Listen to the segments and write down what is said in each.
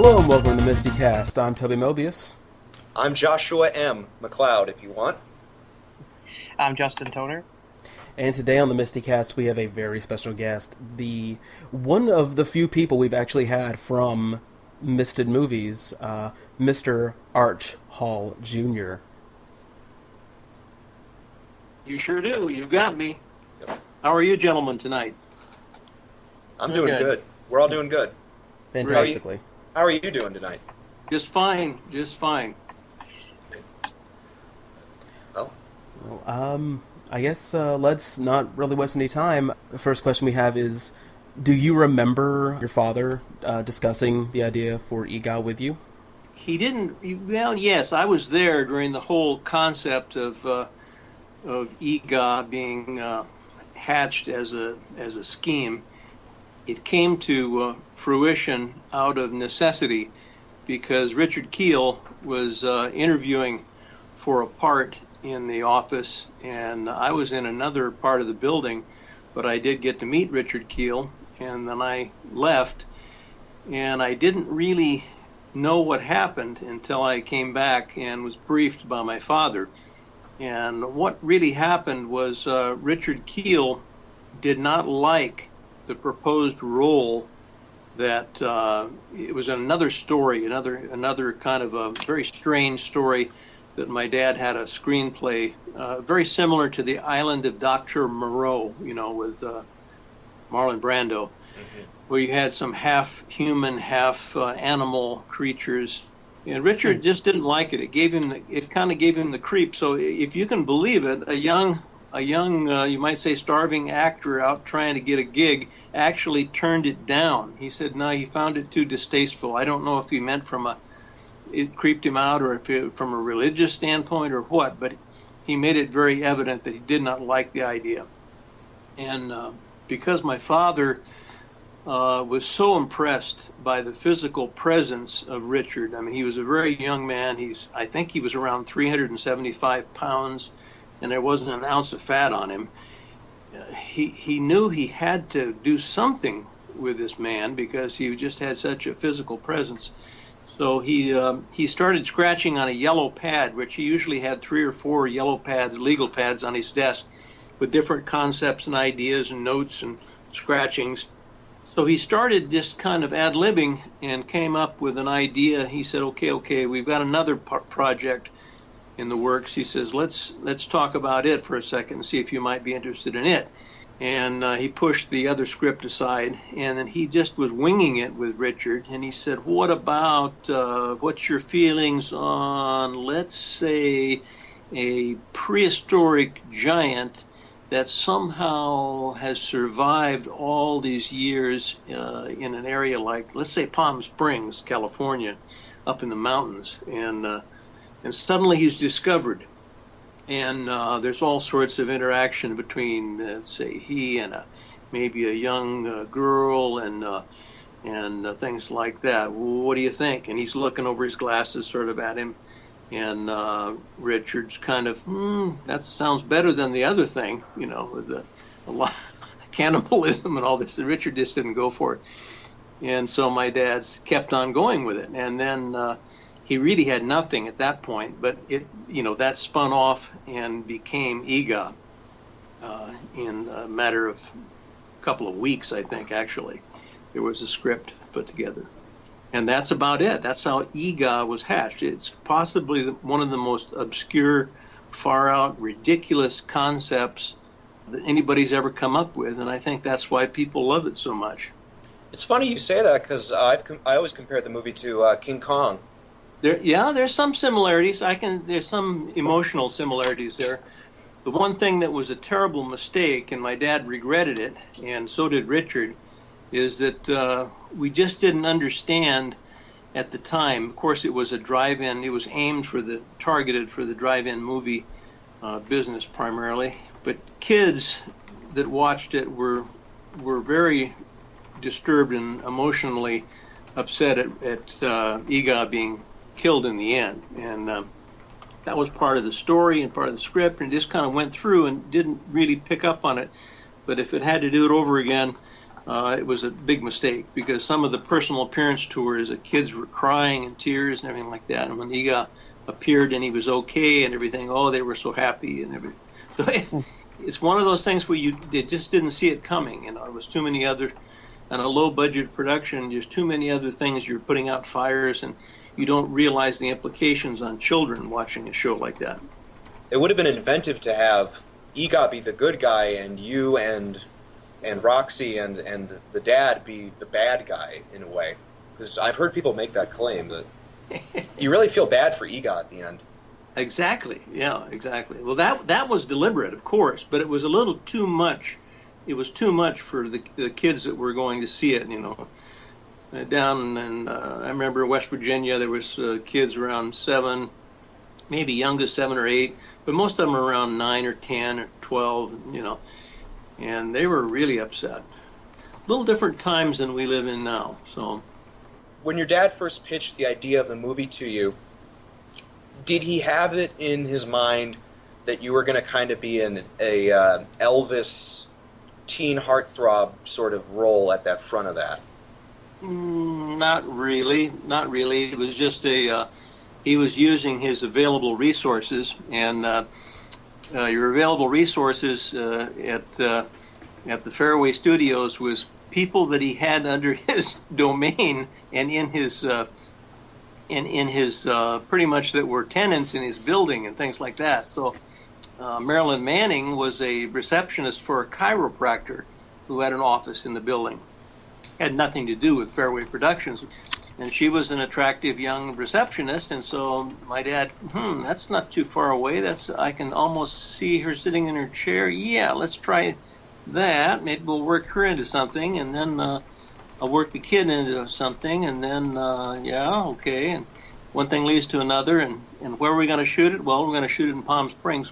Hello and welcome to the MSTieCast. I'm Toby Mobius. I'm Joshua M. MacLeod, if you want. I'm Justin Toner. And today on the MSTieCast we have a very special guest. One of the few people we've actually had from Misted Movies, Mr. Arch Hall Jr. You sure do. You've got me. Yep. How are you gentlemen tonight? I'm doing good. We're all doing good. Fantastically. How are you doing tonight? Just fine. Just fine. Well, I guess let's not really waste any time. The first question we have is, do you remember your father discussing the idea for Eegah with you? He didn't. Well, yes, I was there during the whole concept of Eegah being hatched as a scheme. It came to fruition out of necessity because Richard Keel was interviewing for a part in the office, and I was in another part of the building, but I did get to meet Richard Keel, and then I left, and I didn't really know what happened until I came back and was briefed by my father. And what really happened was Richard Keel did not like the proposed role that it was another story, another kind of a very strange story that my dad had a screenplay very similar to The Island of Dr. Moreau, with Marlon Brando, where you had some half human, half animal creatures. And Richard just didn't like it. It kind of gave him the creep. So if you can believe it, a young, you might say starving actor out trying to get a gig actually turned it down. He said no, he found it too distasteful. I don't know if he meant it creeped him out or from a religious standpoint or what, but he made it very evident that he did not like the idea. And because my father was so impressed by the physical presence of Richard. I mean, he was a very young man. I think he was around 375 pounds, and there wasn't an ounce of fat on him. He knew he had to do something with this man because he just had such a physical presence. So he started scratching on a yellow pad, which he usually had 3 or 4 yellow pads, legal pads on his desk with different concepts and ideas and notes and scratchings. So he started just kind of ad-libbing and came up with an idea. He said, okay, we've got another project in the works. He says, let's talk about it for a second and see if you might be interested in it. And he pushed the other script aside, and then he just was winging it with Richard. And he said, what about, what's your feelings on, let's say, a prehistoric giant that somehow has survived all these years in an area like, let's say, Palm Springs, California, up in the mountains. And suddenly he's discovered. And there's all sorts of interaction between, let's say, he and maybe a young girl and things like that. What do you think? And he's looking over his glasses sort of at him. And Richard's kind of, that sounds better than the other thing, with a lot cannibalism and all this. And Richard just didn't go for it. And so my dad's kept on going with it. And then he really had nothing at that point, but that spun off and became Eegah in a matter of a couple of weeks, I think, actually. There was a script put together. And that's about it. That's how Eegah was hatched. It's possibly one of the most obscure, far-out, ridiculous concepts that anybody's ever come up with, and I think that's why people love it so much. It's funny you say that because I always compare the movie to King Kong. There's some similarities. There's some emotional similarities there. The one thing that was a terrible mistake, and my dad regretted it, and so did Richard, is that we just didn't understand at the time. Of course, it was a drive-in. It was targeted for the drive-in movie business primarily. But kids that watched it were very disturbed and emotionally upset at Eegah being killed in the end. And that was part of the story and part of the script, and just kind of went through and didn't really pick up on it. But if it had to do it over again, it was a big mistake, because some of the personal appearance tours, the kids were crying in tears and everything like that. And when Eegah appeared and he was okay and everything, oh, they were so happy and everything. So it's one of those things where they just didn't see it coming. You know, there was too many other, on a low budget production, there's too many other things. You're putting out fires and you don't realize the implications on children watching a show like that. It would have been inventive to have Eegah be the good guy and you and Roxy and the dad be the bad guy in a way. Because I've heard people make that claim that you really feel bad for Eegah at the end. Exactly. Yeah, exactly. Well, that was deliberate, of course, but it was a little too much. It was too much for the kids that were going to see it, you know. Down in, I remember West Virginia, there was kids around 7, maybe youngest 7 or 8, but most of them were around 9 or 10 or 12, you know, and they were really upset. A little different times than we live in now. So, when your dad first pitched the idea of the movie to you, did he have it in his mind that you were going to kind of be in a Elvis teen heartthrob sort of role at that front of that? Not really. Not really. It was just he was using his available resources, and your available resources at the Fairway Studios was people that he had under his domain and in his pretty much that were tenants in his building and things like that. So Marilyn Manning was a receptionist for a chiropractor who had an office in the building. Had nothing to do with Fairway Productions. And she was an attractive young receptionist, and so my dad, that's not too far away. I can almost see her sitting in her chair. Yeah, let's try that. Maybe we'll work her into something, and then I'll work the kid into something, and then, yeah, okay. And one thing leads to another, and where are we going to shoot it? Well, we're going to shoot it in Palm Springs.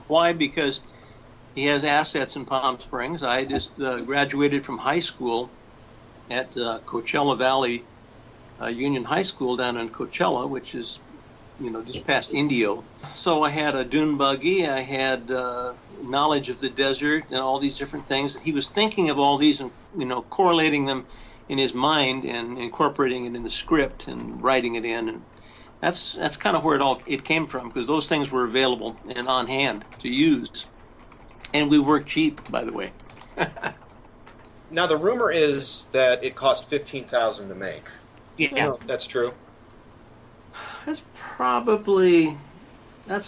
Why? Because he has assets in Palm Springs. I just graduated from high school at Coachella Valley Union High School down in Coachella, which is, you know, just past Indio. So I had a dune buggy, I had knowledge of the desert and all these different things. He was thinking of all these and, you know, correlating them in his mind and incorporating it in the script and writing it in. And that's kind of where it came from, because those things were available and on hand to use. And we worked cheap, by the way. Now, the rumor is that it cost $15,000 to make. Yeah. That's true. That's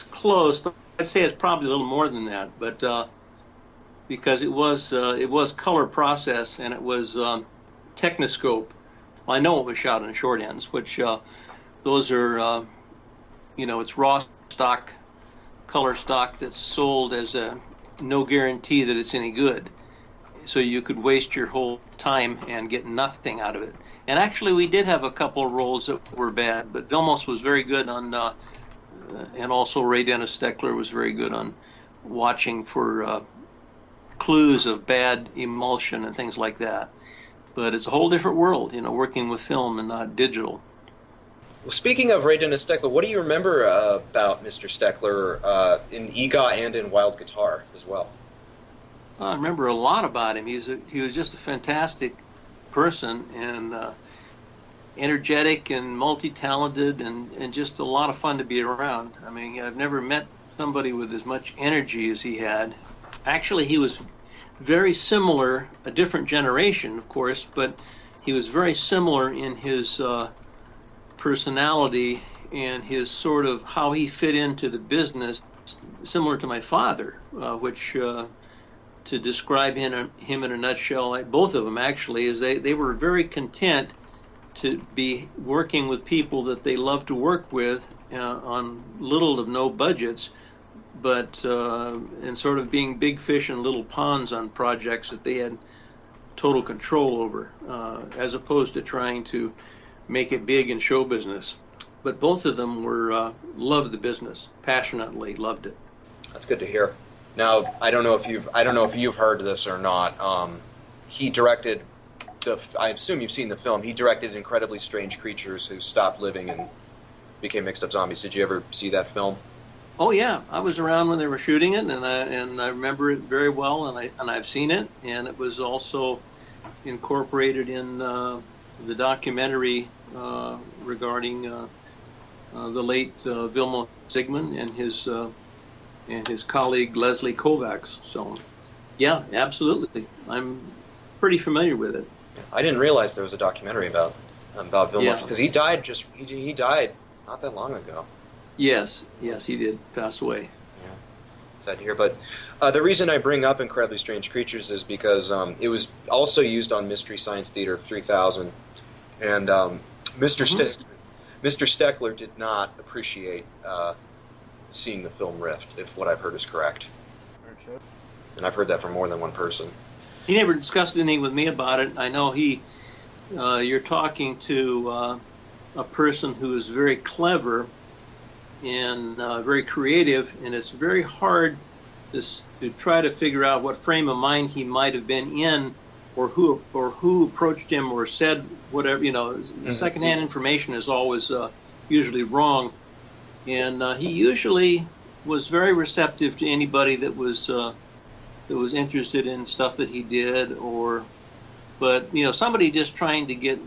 close, but I'd say it's probably a little more than that. But because it was color process and it was Technoscope. Well, I know it was shot in short ends, which those are, you know, it's raw stock, color stock that's sold as a no guarantee that it's any good. So you could waste your whole time and get nothing out of it. And actually, we did have a couple of roles that were bad, but Vilmos was very good on, and also Ray Dennis Steckler was very good on watching for clues of bad emulsion and things like that. But it's a whole different world, you know, working with film and not digital. Well, speaking of Ray Dennis Steckler, what do you remember about Mr. Steckler in Eegah and in Wild Guitar as well? I remember a lot about him. He was just a fantastic person and energetic and multi-talented and just a lot of fun to be around. I mean, I've never met somebody with as much energy as he had. Actually, he was very similar, a different generation, of course, but he was very similar in his personality and his sort of how he fit into the business, similar to my father, which to describe him in a nutshell, both of them actually, is they were very content to be working with people that they loved to work with on little to no budgets, but and sort of being big fish in little ponds on projects that they had total control over, as opposed to trying to make it big in show business. But both of them were loved the business, passionately loved it. That's good to hear. Now, I don't know if you've heard this or not. He directed I assume you've seen the film. He directed Incredibly Strange Creatures Who Stopped Living and Became Mixed Up Zombies. Did you ever see that film? Oh yeah, I was around when they were shooting it, and I remember it very well, and I've seen it. And it was also incorporated in the documentary regarding the late Vilmos Zsigmond and his colleague Leslie Kovacs. So, yeah, absolutely. I'm pretty familiar with it. I didn't realize there was a documentary about Vilmos, because he died he died not that long ago. Yes, he did pass away. Yeah, sad to hear. But the reason I bring up Incredibly Strange Creatures is because it was also used on Mystery Science Theater 3000, and Mr. Steckler did not appreciate seeing the film Rift, if what I've heard is correct. And I've heard that from more than one person. He never discussed anything with me about it. I know you're talking to a person who is very clever and very creative, and it's very hard to try to figure out what frame of mind he might have been in, or who approached him or said whatever. Secondhand information is always usually wrong, and he usually was very receptive to anybody that was interested in stuff that he did, but somebody just trying to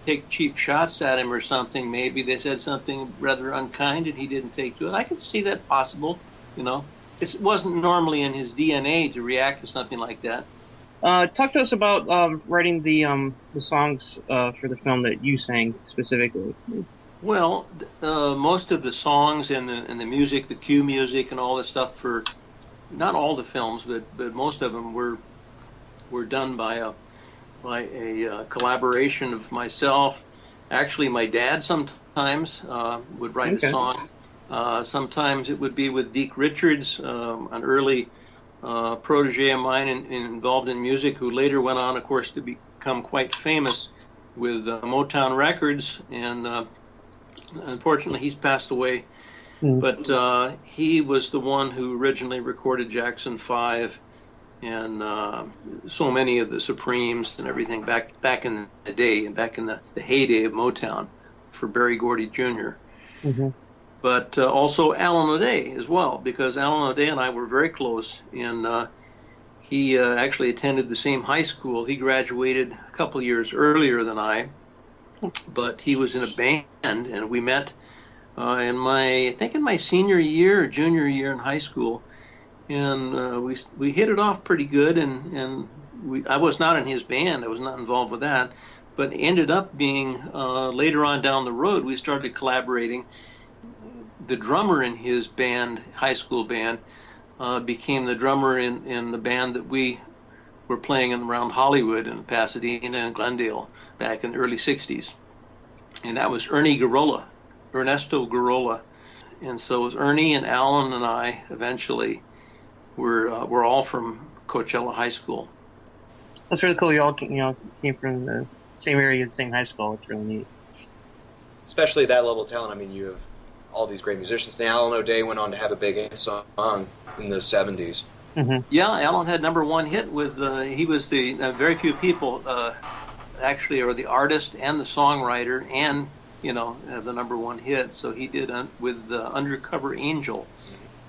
take cheap shots at him or something. Maybe they said something rather unkind and he didn't take to it. I could see that possible. It wasn't normally in his DNA to react to something like that. Talk to us about writing the songs for the film that you sang specifically. Well, most of the songs and the music, the cue music, and all the stuff for not all the films, but most of them were done by a collaboration of myself. Actually, my dad sometimes would write a song. Sometimes it would be with Deke Richards, an early protege of mine involved in music, who later went on, of course, to become quite famous with Motown Records, and unfortunately he's passed away. But he was the one who originally recorded Jackson 5 and so many of the Supremes and everything back in the day, and back in the heyday of Motown for Berry Gordy Jr. But also Alan O'Day as well, because Alan O'Day and I were very close, and he actually attended the same high school. He graduated a couple years earlier than I, but he was in a band, and we met in my senior year or junior year in high school, and we hit it off pretty good, and I was not in his band. I was not involved with that, but ended up being later on down the road, we started collaborating. The drummer in his band, high school band, became the drummer in the band that we were playing around Hollywood and Pasadena and Glendale back in the early 60s. And that was Ernesto Garola. And so it was Ernie and Alan and I eventually were all from Coachella High School. That's really cool. You all came from the same area, the same high school. It's really neat. Especially that level of talent. I mean, you have all these great musicians. Now, Alan O'Day went on to have a big song in the 70s. Yeah, Alan had #1 hit with, he was the, very few people actually are the artist and the songwriter and, have the #1 hit. So he did with Undercover Angel.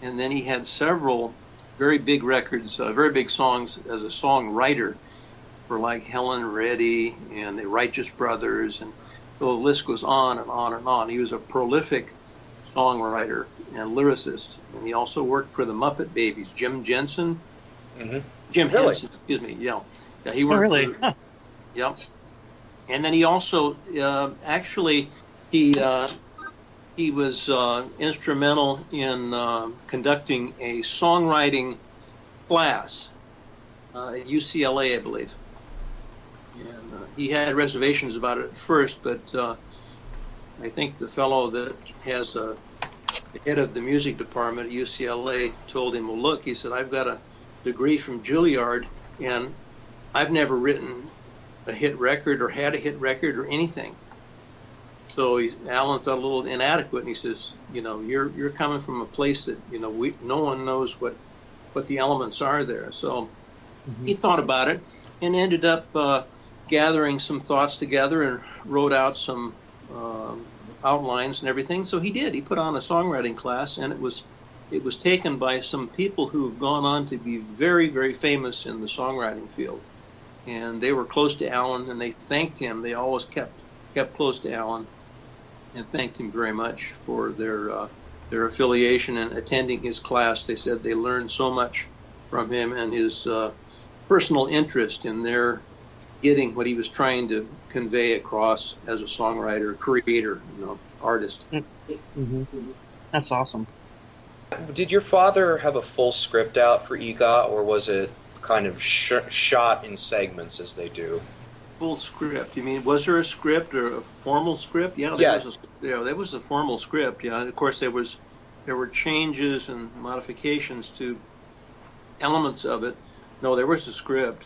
And then he had several very big records, very big songs as a songwriter for like Helen Reddy and the Righteous Brothers. And the list goes on and on and on. He was a prolific songwriter and lyricist, and he also worked for the Muppet Babies, Jim Henson. Henson, excuse me. Yeah, he worked. Oh, really? For, yeah, and then he also he was instrumental in conducting a songwriting class at UCLA, I believe. And he had reservations about it at first, but I think the fellow that has the head of the music department at UCLA told him, well, look, he said, I've got a degree from Juilliard, and I've never written a hit record or had a hit record or anything. So Alan felt a little inadequate, and he says, you're coming from a place that, no one knows what the elements are there. So he thought about it and ended up gathering some thoughts together and wrote out some outlines and everything. So he did. He put on a songwriting class, and it was taken by some people who've gone on to be very, very famous in the songwriting field. and they were close to Alan, and they thanked him. They always kept close to Alan, and thanked him very much for their affiliation and attending his class. They said they learned so much from him and his personal interest in their getting what he was trying to convey across as a songwriter, creator, artist. Mm-hmm. That's awesome. Did your father have a full script out for Eegah, or was it kind of shot in segments as they do? Full script. You mean, was there a script or a formal script? Yeah, there was a formal script. Yeah, and of course there were changes and modifications to elements of it. No, there was a script.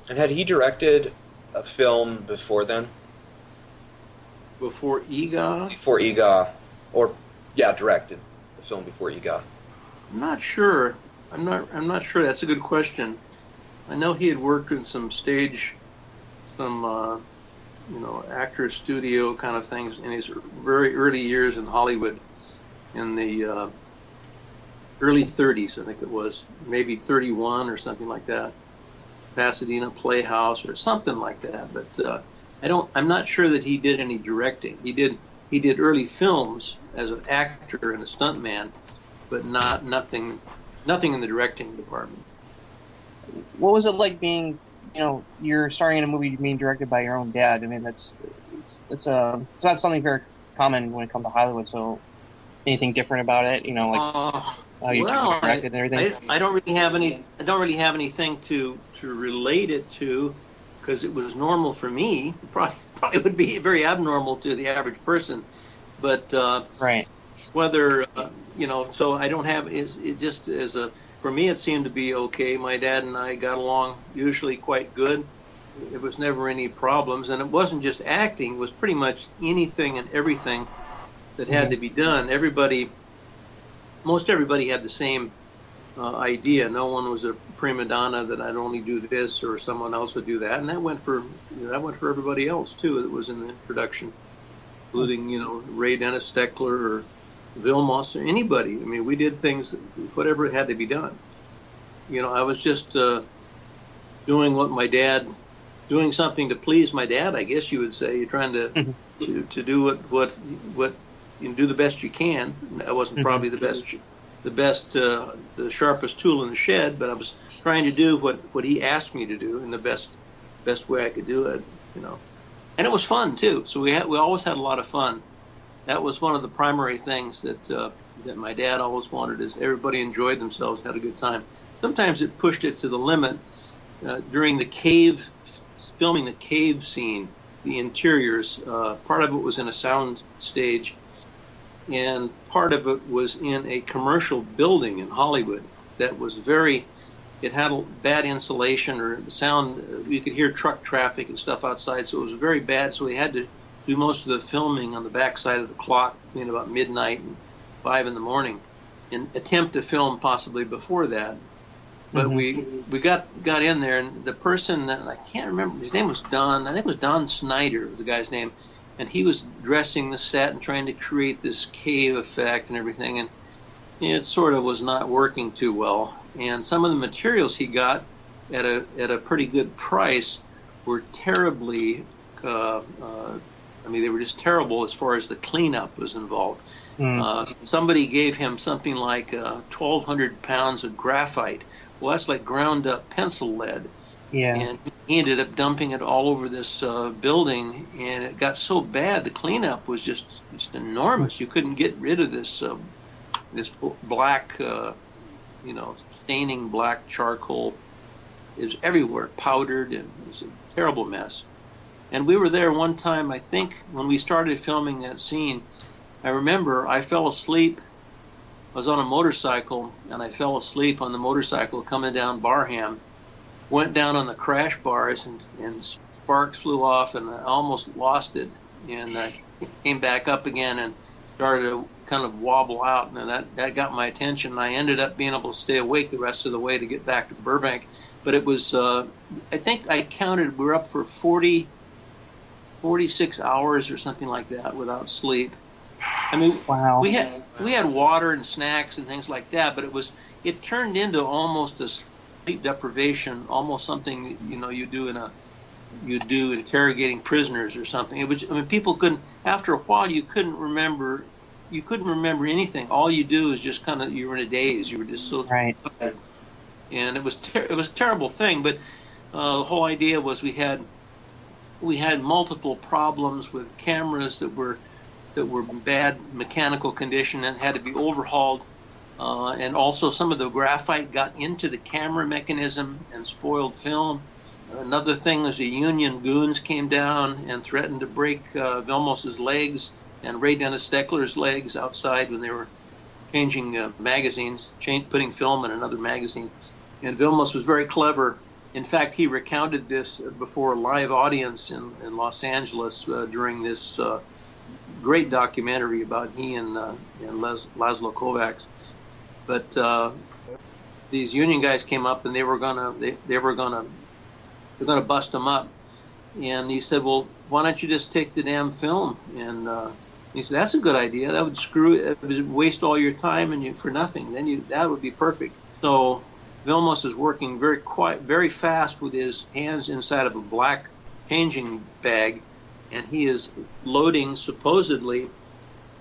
And had he directed a film before then? Before Eegah? Before Eegah, directed a film before Eegah. I'm not sure. I'm not sure. That's a good question. I know he had worked in some actor studio kind of things in his very early years in Hollywood, in the early 30s, I think it was, maybe 31 or something like that. Pasadena Playhouse or something like that. But I'm not sure that he did any directing. He did early films as an actor and a stuntman, but nothing in the directing department. What was it like being, you're starring in a movie being directed by your own dad? I mean, it's not something very common when it comes to Hollywood. So, anything different about it? How you directed and everything. I don't really have anything to relate it to, because it was normal for me. Probably would be very abnormal to the average person, but right. Whether so I don't have it just as a. For me, it seemed to be okay. My dad and I got along usually quite good. It was never any problems, and it wasn't just acting. It was pretty much anything and everything that had to be done. Most everybody had the same idea. No one was a prima donna that I'd only do this or someone else would do that, and that went for everybody else too. That was in the production, including Ray Dennis Steckler or Vilmos or anybody. I mean, we did things, whatever it had to be done. I was just doing something to please my dad, I guess you would say. You're trying to do what you do the best you can. I wasn't probably the sharpest tool in the shed, but I was trying to do what he asked me to do in the best way I could do it. And it was fun too. So we always had a lot of fun. That was one of the primary things that my dad always wanted, is everybody enjoyed themselves, had a good time. Sometimes it pushed it to the limit. During filming the cave scene, the interiors, part of it was in a sound stage, and part of it was in a commercial building in Hollywood that was it had bad insulation or sound. You could hear truck traffic and stuff outside, so it was very bad. So we had to do most of the filming on the back side of the clock between about midnight and 5 a.m. and attempt to film possibly before that. But we got in there, and the person that I can't remember, his name was Don. I think it was Don Snyder was the guy's name, and he was dressing the set and trying to create this cave effect and everything, and it sort of was not working too well. And some of the materials he got at a pretty good price were terribly. They were just terrible as far as the cleanup was involved. Somebody gave him something like 1,200 pounds of graphite. Well, that's like ground up pencil lead. Yeah. And he ended up dumping it all over this building, and it got so bad the cleanup was just enormous. You couldn't get rid of this black, staining black charcoal. It was everywhere, powdered, and it was a terrible mess. And we were there one time, I think, when we started filming that scene. I remember I fell asleep. I was on a motorcycle, and I fell asleep on the motorcycle coming down Barham. Went down on the crash bars, and sparks flew off, and I almost lost it. And I came back up again and started to kind of wobble out, and that got my attention. And I ended up being able to stay awake the rest of the way to get back to Burbank. But it was, I think I counted, we were up for 46 hours or something like that without sleep. I mean, wow. We had water and snacks and things like that, but it turned into almost sleep deprivation, almost something you do interrogating prisoners or something. It was, I mean, people couldn't, after a while, you couldn't remember anything. All you do is just kind of, you were in a daze. You were just so Right. tired. And it was a terrible thing. But the whole idea was we had multiple problems with cameras that were in bad mechanical condition and had to be overhauled. And also some of the graphite got into the camera mechanism and spoiled film. Another thing was the Union goons came down and threatened to break Vilmos's legs and Ray Dennis Steckler's legs outside when they were changing magazines, putting film in another magazine. And Vilmos was very clever. In fact, he recounted this before a live audience in Los Angeles during this great documentary about he and Laszlo Kovacs. But these Union guys came up and they were gonna bust him up. And he said, "Well, why don't you just take the damn film?" And he said, "That's a good idea. That would waste all your time and for nothing. That would be perfect." So Vilmos is working very fast with his hands inside of a black changing bag, and he is loading supposedly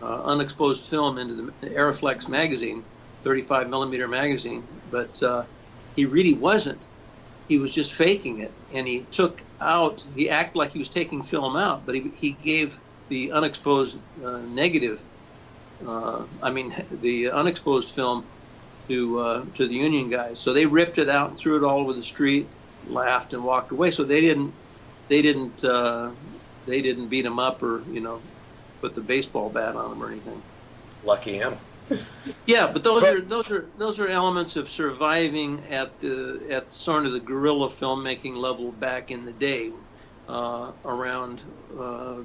unexposed film into the Aeroflex magazine, 35 millimeter magazine, but he really wasn't. He was just faking it, and he acted like he was taking film out, but he gave the unexposed the unexposed film to the Union guys. So they ripped it out and threw it all over the street, laughed and walked away. So they didn't beat him up or put the baseball bat on him or anything. Lucky him. Yeah, but those are elements of surviving at sort of the guerrilla filmmaking level back in the day, around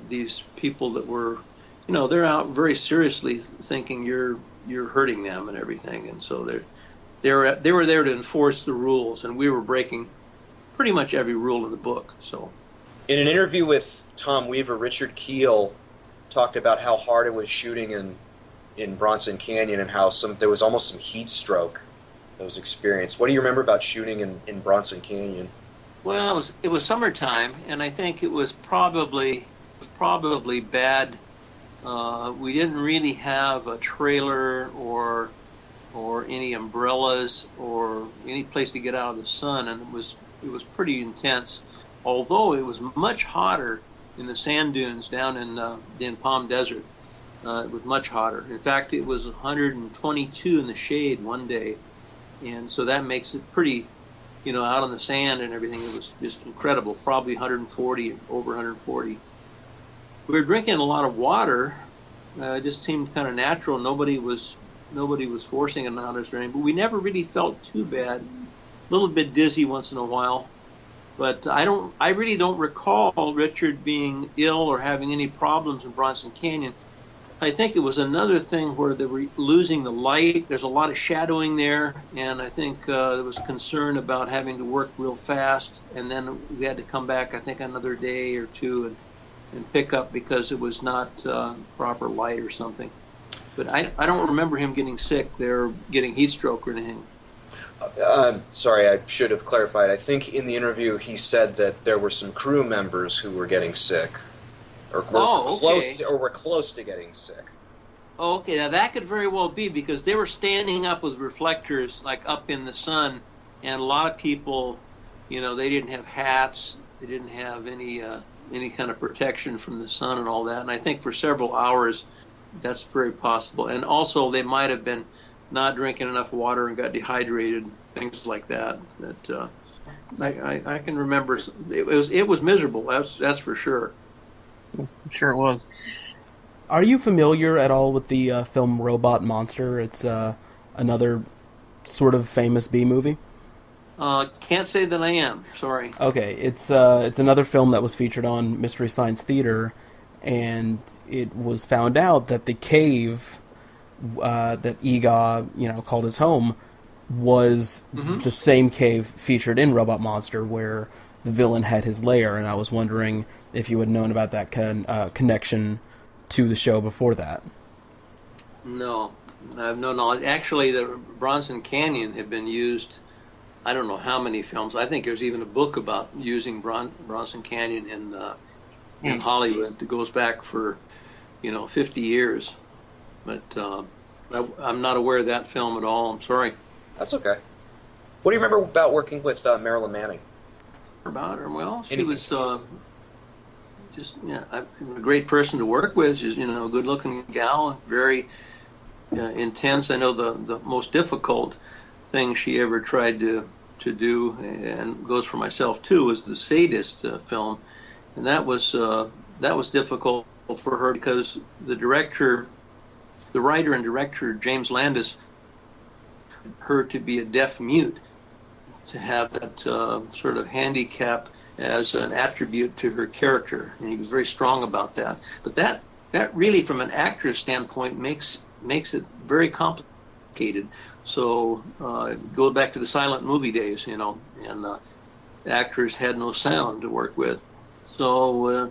these people that were, they're out very seriously thinking you're hurting them and everything, and so they were there to enforce the rules, and we were breaking pretty much every rule in the book. So, in an interview with Tom Weaver, Richard Kiel talked about how hard it was shooting in Bronson Canyon and how there was almost some heat stroke that was experienced. What do you remember about shooting in Bronson Canyon? Well, it was summertime, and I think it was probably bad. We didn't really have a trailer or any umbrellas or any place to get out of the sun, and it was pretty intense. Although it was much hotter in the sand dunes down in Palm Desert. It was much hotter. In fact, it was 122 in the shade one day, and so that makes it pretty, out on the sand and everything. It was just incredible. Probably 140, over 140. We were drinking a lot of water. It just seemed kind of natural. Nobody was forcing it on us or anything. But we never really felt too bad. A little bit dizzy once in a while. But I really don't recall Richard being ill or having any problems in Bronson Canyon. I think it was another thing where they were losing the light. There's a lot of shadowing there, and I think there was concern about having to work real fast, and then we had to come back, I think, another day or two and pick up because it was not proper light or something. But I don't remember him getting sick there, getting heat stroke or anything. Sorry, I should have clarified. I think in the interview he said that there were some crew members who were getting sick. Or were close to getting sick. Oh, okay. Now that could very well be because they were standing up with reflectors, like up in the sun, and a lot of people, they didn't have hats, they didn't have any kind of protection from the sun and all that. And I think for several hours, that's very possible. And also, they might have been not drinking enough water and got dehydrated, things like that. That I can remember. It was miserable. That's for sure. I'm sure it was. Are you familiar at all with the film Robot Monster? It's another sort of famous B movie. Can't say that I am. Sorry. Okay, it's another film that was featured on Mystery Science Theater, and it was found out that the cave that Eegah, called his home, was the same cave featured in Robot Monster, where the villain had his lair. And I was wondering if you had known about that connection to the show before that. No, I have no knowledge. Actually, the Bronson Canyon had been used I don't know how many films. I think there's even a book about using Bronson Canyon in Hollywood that goes back for 50 years. But I'm not aware of that film at all. I'm sorry. That's okay. What do you remember about working with Marilyn Manning? About her? Well, she Anything? was just a great person to work with. She's a good-looking gal, very intense. I know the most difficult thing she ever tried to do, and goes for myself too, was the Sadist film, and that was difficult for her because the writer and director James Landis, her to be a deaf mute, to have that sort of handicap as an attribute to her character, and he was very strong about that. But that really, from an actor's standpoint, makes it very complicated. So go back to the silent movie days, and actors had no sound to work with. So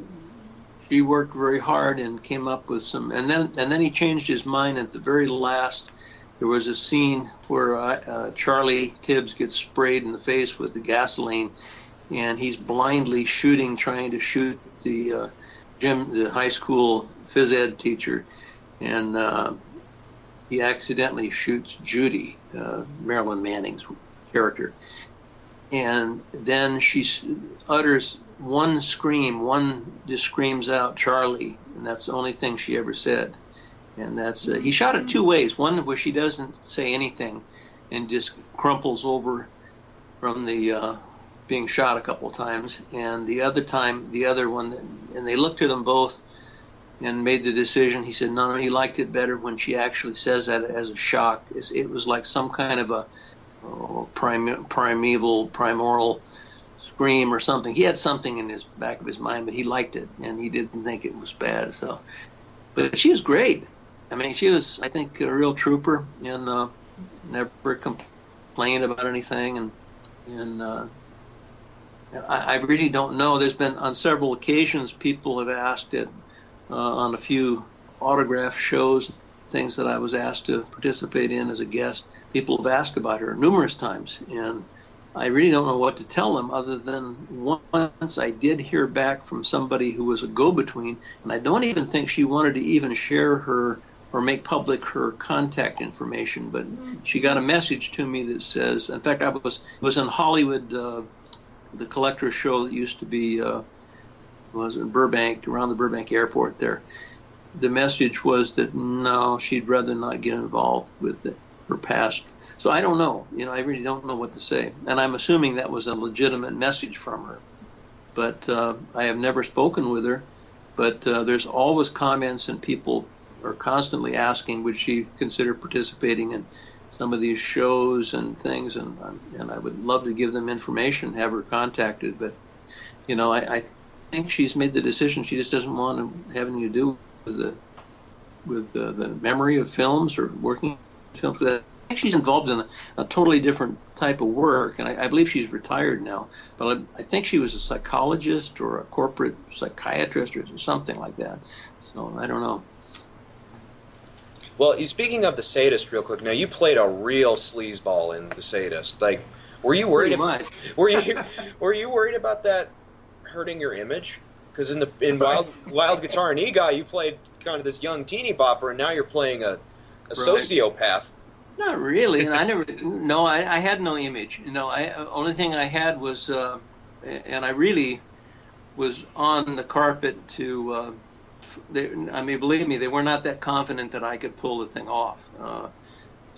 she worked very hard and came up with some. And then he changed his mind at the very last. There was a scene where Charlie Tibbs gets sprayed in the face with the gasoline, and he's blindly trying to shoot the high school phys ed teacher, and he accidentally shoots Judy, Marilyn Manning's character, and then she utters one scream, just screams out Charlie, and that's the only thing she ever said. And that's he shot it two ways. One where she doesn't say anything and just crumples over from the being shot a couple of times, and the other one, and they looked at them both and made the decision. He said no, he liked it better when she actually says that as a shock. It was like some kind of a primal scream or something. He had something in his back of his mind, but he liked it, and he didn't think it was bad. So, but she was great. I mean, she was, I think, a real trooper, and never complained about anything. And I really don't know. There's been, on several occasions, people have asked it on a few autograph shows, things that I was asked to participate in as a guest. People have asked about her numerous times, and I really don't know what to tell them, other than once I did hear back from somebody who was a go-between, and I don't even think she wanted to even share her or make public her contact information, but she got a message to me that says, in fact, I was in Hollywood, the Collector's show that used to be was in Burbank, around the Burbank airport there. The message was that no, she'd rather not get involved with her past. So I don't know. I really don't know what to say. And I'm assuming that was a legitimate message from her. But I have never spoken with her. But there's always comments, and people are constantly asking, would she consider participating in some of these shows and things? And I would love to give them information, have her contacted. But, I think she's made the decision. She just doesn't want to have anything to do with the memory of films or working films. I think she's involved in a totally different type of work, and I believe she's retired now. But I think she was a psychologist or a corporate psychiatrist or something like that. So I don't know. Well, speaking of the Sadist, real quick. Now, you played a real sleazeball in the Sadist. Like, were you worried? Were you worried about that hurting your image? Because in Wild Guitar and Eegah, you played kind of this young teeny bopper, and now you're playing a sociopath. Not really. And I never. No, I had no image. Only thing I had was, and I really was on the carpet to. Believe me, they were not that confident that I could pull the thing off.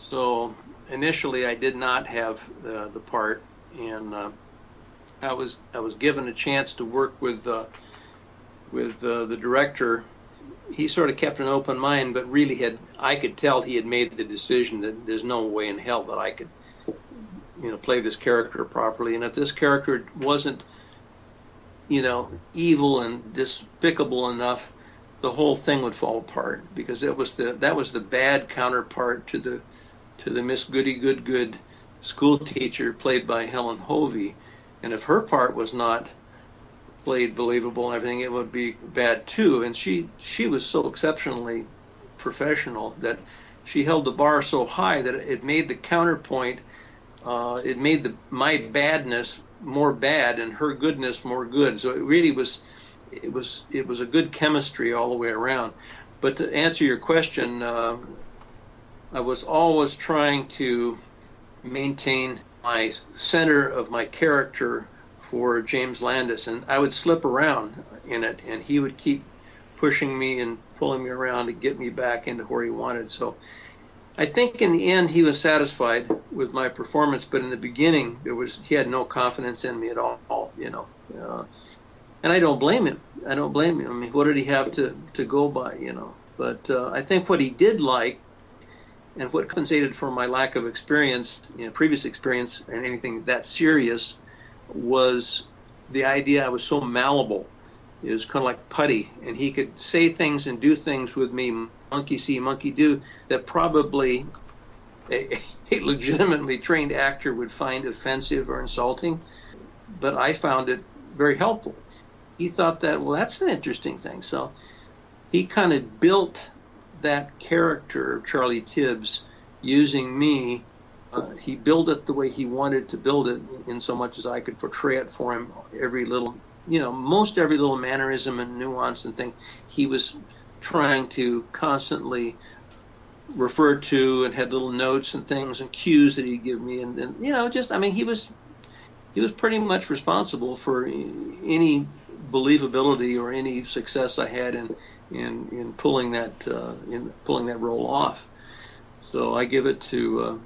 So initially, I did not have the part, and I was given a chance to work with the director. He sort of kept an open mind, but really I could tell he had made the decision that there's no way in hell that I could, play this character properly. And if this character wasn't, evil and despicable enough, the whole thing would fall apart, because that was the bad counterpart to the Miss Goody Good school teacher played by Helen Hovey. And if her part was not played believable and everything, it would be bad too. And she was so exceptionally professional that she held the bar so high that it made the counterpoint it made my badness more bad and her goodness more good. So it really was a good chemistry all the way around. But to answer your question, I was always trying to maintain my center of my character for James Landis, and I would slip around in it, and he would keep pushing me and pulling me around to get me back into where he wanted. So I think in the end he was satisfied with my performance, but in the beginning he had no confidence in me at all, you know. And I don't blame him. I mean, what did he have to go by, you know? But I think what he did like, and what compensated for my lack of experience, previous experience in anything that serious, was the idea I was so malleable. It was kind of like putty, and he could say things and do things with me, monkey see, monkey do, that probably a legitimately trained actor would find offensive or insulting, but I found it very helpful. He thought that, well, that's an interesting thing. So he kind of built that character of Charlie Tibbs using me. He built it the way he wanted to build it, in so much as I could portray it for him. Most every little mannerism and nuance and thing, he was trying to constantly refer to, and had little notes and things and cues that he'd give me, and he was pretty much responsible for any believability or any success I had in pulling that role off. So I give it to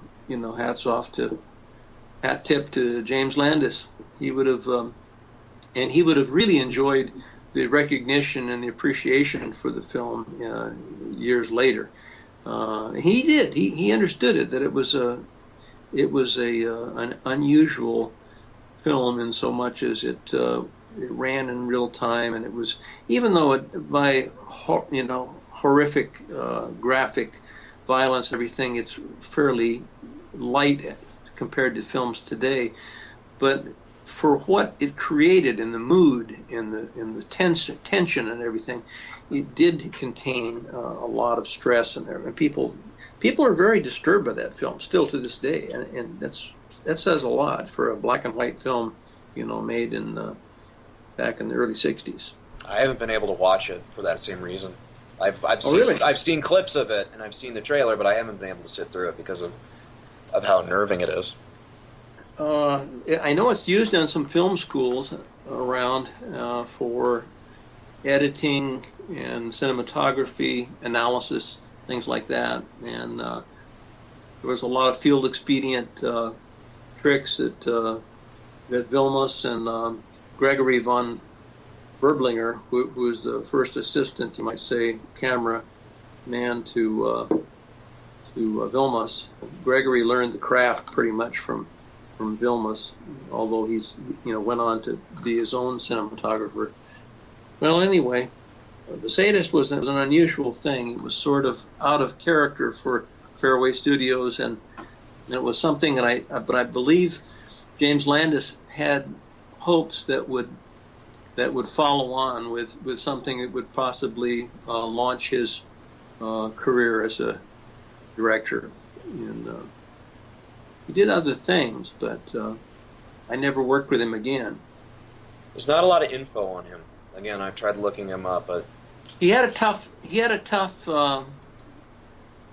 hat tip to James Landis. He would have really enjoyed the recognition and the appreciation for the film years later. He did. He understood it, that it was an unusual film in so much as it ran in real time, and it was, even though it, by horrific graphic violence and everything, it's fairly light compared to films today, but for what it created in the mood, in the tension and everything, it did contain a lot of stress in there, and people are very disturbed by that film still to this day, and that says a lot for a black and white film, made back in the early '60s. I haven't been able to watch it for that same reason. I've seen clips of it, and I've seen the trailer, but I haven't been able to sit through it because of how unnerving it is. I know it's used in some film schools around for editing and cinematography analysis, things like that, and there was a lot of field expedient tricks that Vilmos and Gregory von Berblinger, who was the first assistant, you might say, camera man to Vilmos. Gregory learned the craft pretty much from Vilmos, although he's went on to be his own cinematographer. Well, anyway, The Sadist was an unusual thing. It was sort of out of character for Fairway Studios, and it was something that I believe James Landis had hopes that would follow on with something that would possibly launch his career as a director. And he did other things, but I never worked with him again. There's not a lot of info on him. Again, I've tried looking him up, but he had a tough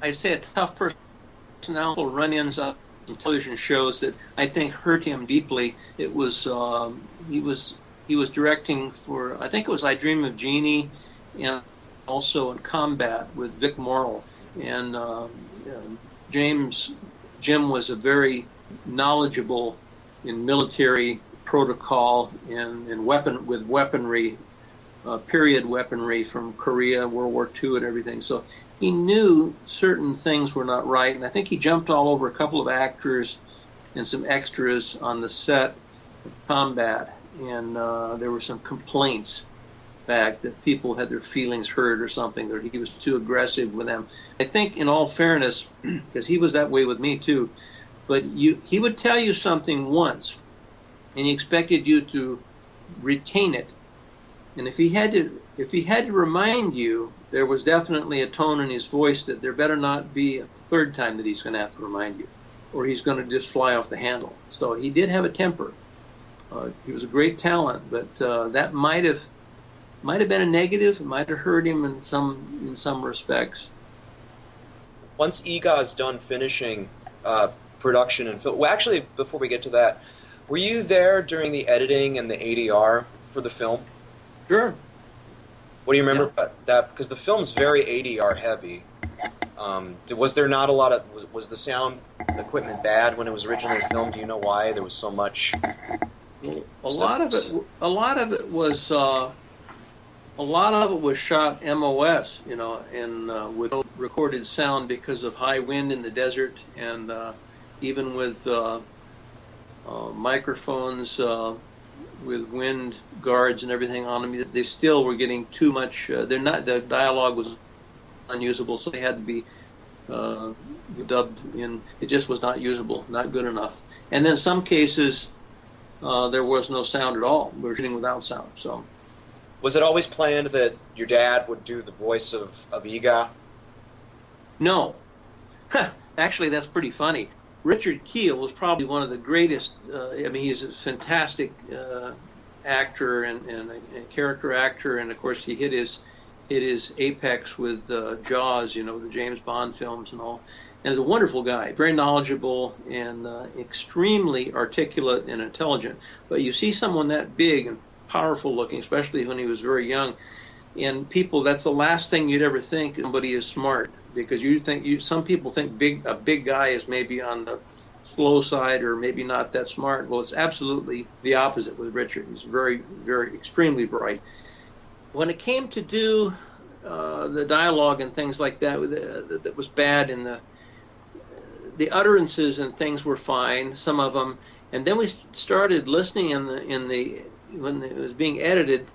I'd say a tough personality, run-ins on television shows that I think hurt him deeply. It was he was directing for, I think it was I Dream of Jeannie, and also in Combat with Vic Morrow. And Jim was a very knowledgeable in military protocol and weaponry, period weaponry from Korea, World War II, and everything. So he knew certain things were not right, and I think he jumped all over a couple of actors and some extras on the set of Combat, and there were some complaints back that people had their feelings hurt or something, or he was too aggressive with them. I think, in all fairness, because he was that way with me too, but he would tell you something once, and he expected you to retain it. And if he had to remind you, there was definitely a tone in his voice that there better not be a third time that he's going to have to remind you. or he's going to just fly off the handle. So he did have a temper. He was a great talent, but that might have been a negative. It might have hurt him in some respects. Once Eegah is done finishing production and film, well, actually, before we get to that, were you there during the editing and the ADR for the film? Sure. What do you remember about that? Because the film's very ADR heavy. Was there not a lot of was the sound equipment bad when it was originally filmed? Do you know why there was so much? A lot of it was shot MOS, and with recorded sound because of high wind in the desert, and even with microphones with wind guards and everything on them, they still were getting too much. The dialogue was unusable, so they had to be dubbed in. It just was not usable, not good enough. And then some cases there was no sound at all. We were shooting without sound. So, was it always planned that your dad would do the voice of Eegah? No. Actually, that's pretty funny. Richard Kiel was probably one of the greatest. He's a fantastic actor and a character actor, and of course he hit his apex with Jaws, the James Bond films and all. And he's a wonderful guy, very knowledgeable and extremely articulate and intelligent. But you see someone that big and powerful looking, especially when he was very young, and that's the last thing you'd ever think somebody is smart, because some people think a big guy is maybe on the slow side or maybe not that smart. Well, it's absolutely the opposite with Richard. He's very, very extremely bright. When it came to do the dialogue and things like that, that was bad, and the utterances and things were fine, some of them, and then we started listening when it was being edited.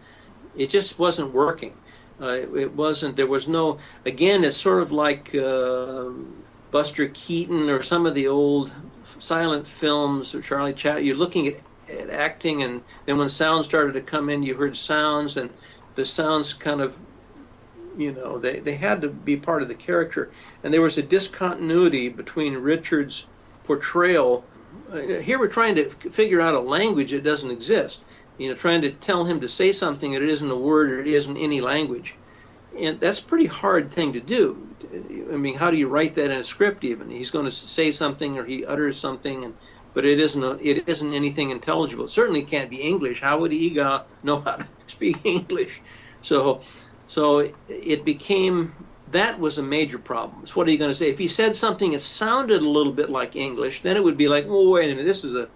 It just wasn't working. It wasn't. There was no. Again, it's sort of like Buster Keaton or some of the old silent films or Charlie Chaplin. You're looking at acting, and then when sound started to come in, you heard sounds, and the sounds kind of, they had to be part of the character, and there was a discontinuity between Richard's portrayal. Here we're trying to figure out a language that doesn't exist. Trying to tell him to say something that it isn't a word or it isn't any language. And that's a pretty hard thing to do. I mean, how do you write that in a script even? He's going to say something or he utters something, but it isn't anything intelligible. It certainly can't be English. How would Eegah know how to speak English? So it became, that was a major problem. So what are you going to say? If he said something that sounded a little bit like English, then it would be like, well, wait a minute, this is a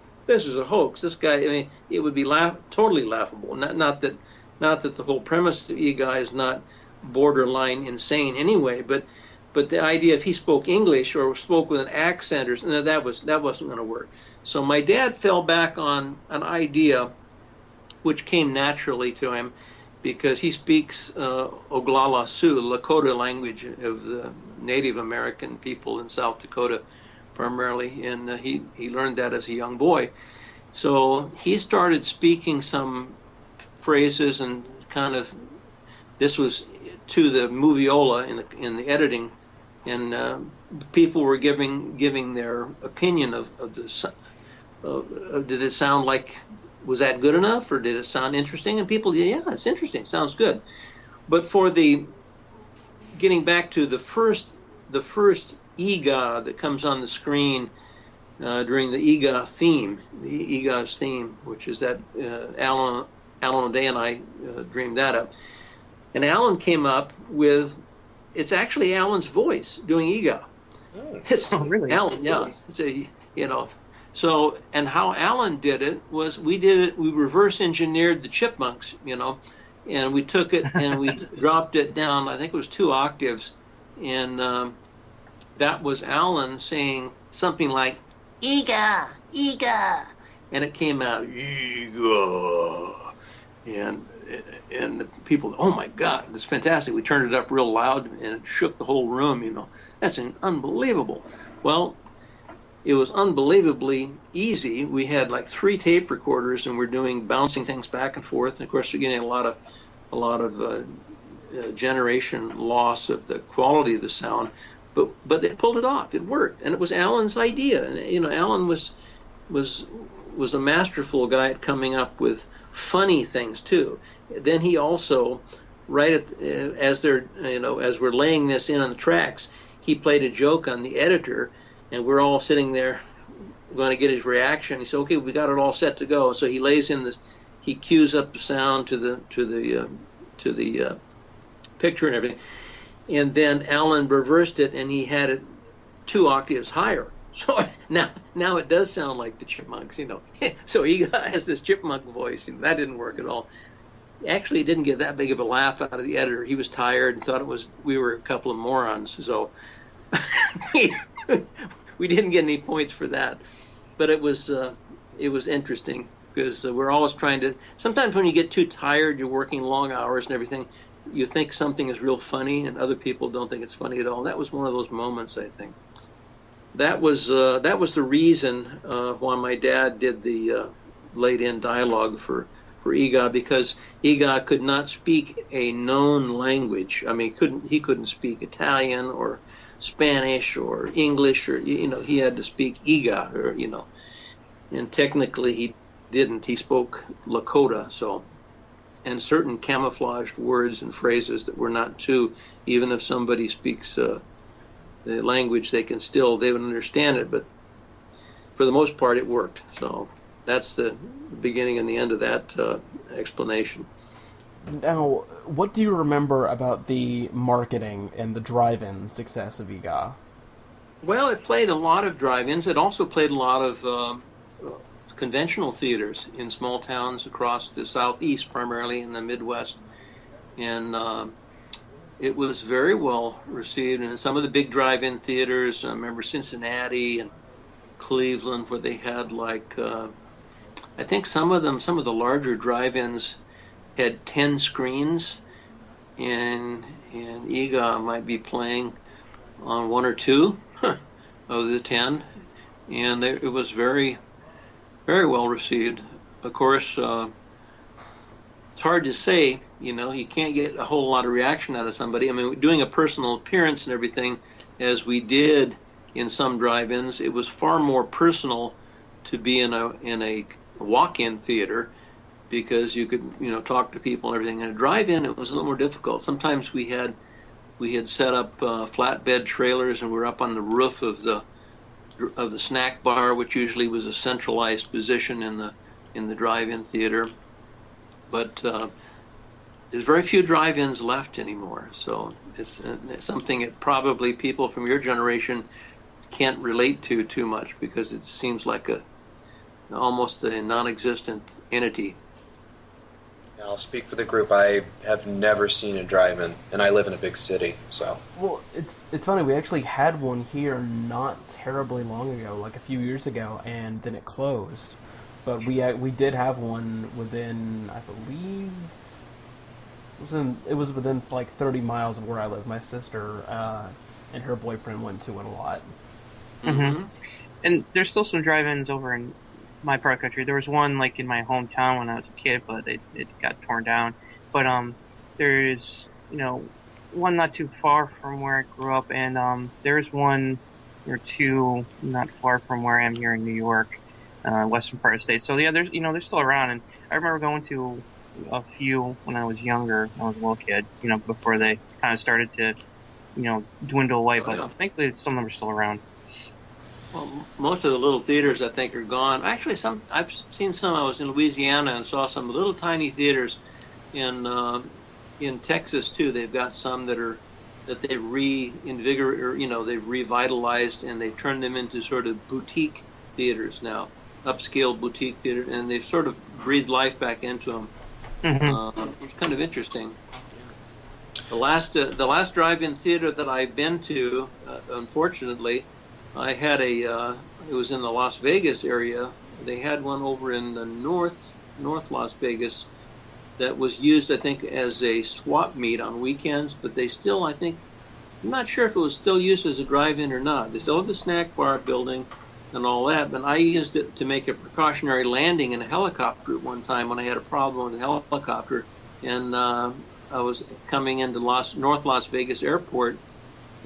hoax. This guy, it would be totally laughable. Not that the whole premise of Eegah is not borderline insane anyway, but the idea if he spoke English or spoke with an accent or that wasn't going to work. So my dad fell back on an idea which came naturally to him, because he speaks Oglala Sioux, Lakota language of the Native American people in South Dakota primarily, and he learned that as a young boy. So he started speaking some phrases and kind of, this was to the moviola in the editing, and people were giving their opinion of did it sound like, was that good enough, or did it sound interesting? And people, yeah, it's interesting, it sounds good. But for getting back to the first Eegah that comes on the screen during the Eegah's theme, which is that Alan O'Day and I dreamed that up. And Alan came up with, it's actually Alan's voice doing Eegah. Oh. It's really? Alan, yeah. It's so, and how Alan did it was, we reverse engineered the Chipmunks, and we took it and we dropped it down, I think it was 2 octaves, and that was Alan saying something like, Eegah, Eegah, and it came out, Eegah, and people, oh my God, that's fantastic. We turned it up real loud and it shook the whole room, That's unbelievable. Well, it was unbelievably easy. We had like 3 tape recorders, and we're bouncing things back and forth. And of course, we're getting a lot of generation loss of the quality of the sound. but they pulled it off. It worked, and it was Alan's idea. And Alan was a masterful guy at coming up with funny things too. Then he also, as we're laying this in on the tracks, he played a joke on the editor, and we're all sitting there going to get his reaction. He said, "Okay, we got it all set to go." So he lays in this, he cues up the sound to the picture and everything, and then Alan reversed it, and he had it 2 octaves higher. So now it does sound like the Chipmunks, So Eegah has this chipmunk voice. That didn't work at all. Actually, it didn't get that big of a laugh out of the editor. He was tired and thought we were a couple of morons. So we didn't get any points for that. But it was interesting because we're always trying to. Sometimes when you get too tired, you're working long hours and everything. You think something is real funny, and other people don't think it's funny at all. That was one of those moments, I think. That was the reason why my dad did the laid-in dialogue for Eegah, because Eegah could not speak a known language. I mean, he couldn't speak Italian or Spanish or English, or he had to speak Eegah, or and technically he didn't. He spoke Lakota, and certain camouflaged words and phrases that were not too. Even if somebody speaks the language, they would understand it, but for the most part it worked. So that's the beginning and the end of that explanation. Now, what do you remember about the marketing and the drive-in success of Eegah? Well, it played a lot of drive-ins. It also played a lot of conventional theaters in small towns across the southeast, primarily in the Midwest, and it was very well received. And some of the big drive-in theaters, I remember Cincinnati and Cleveland, where they had I think some of the larger drive-ins had 10 screens, and Eegah might be playing on 1 or 2 of the 10, and it was very, very well received. Of course, it's hard to say, you can't get a whole lot of reaction out of somebody. I mean, doing a personal appearance and everything, as we did in some drive-ins, it was far more personal to be in a walk-in theater, because you could talk to people and everything. In a drive-in, it was a little more difficult. Sometimes we had set up flatbed trailers, and we were up on the roof of the snack bar, which usually was a centralized position in the drive-in theater. But there's very few drive-ins left anymore, so it's something that probably people from your generation can't relate to too much, because it seems like almost a non-existent entity. I'll speak for the group. I have never seen a drive-in, and I live in a big city, so. Well, it's funny. We actually had one here not terribly long ago, like a few years ago, and then it closed. But we did have one within, I believe, it was within like 30 miles of where I live. My sister and her boyfriend went to it a lot. Mm-hmm. And there's still some drive-ins over in my part of the country. There was one like in my hometown when I was a kid, but it got torn down. But there's one not too far from where I grew up, and there's one or two not far from where I am here in New York, western part of the state. So yeah, there's they're still around, and I remember going to a few when I was younger. I was a little kid, before they kind of started to dwindle away. But thankfully, some of them are still around. Well, most of the little theaters, I think, are gone. Actually, I've seen some. I was in Louisiana and saw some little tiny theaters in Texas too. They've got some that they've reinvigorated, they've revitalized, and they've turned them into sort of boutique theaters now, upscale boutique theater, and they've sort of breathed life back into them. Mm-hmm. It's kind of interesting. The last drive-in theater that I've been to, unfortunately, I had it was in the Las Vegas area. They had one over in the North Las Vegas that was used, I think, as a swap meet on weekends, but they still, I'm not sure if it was still used as a drive-in or not. They still have the snack bar building and all that, but I used it to make a precautionary landing in a helicopter at one time when I had a problem with the helicopter, and I was coming into North Las Vegas Airport,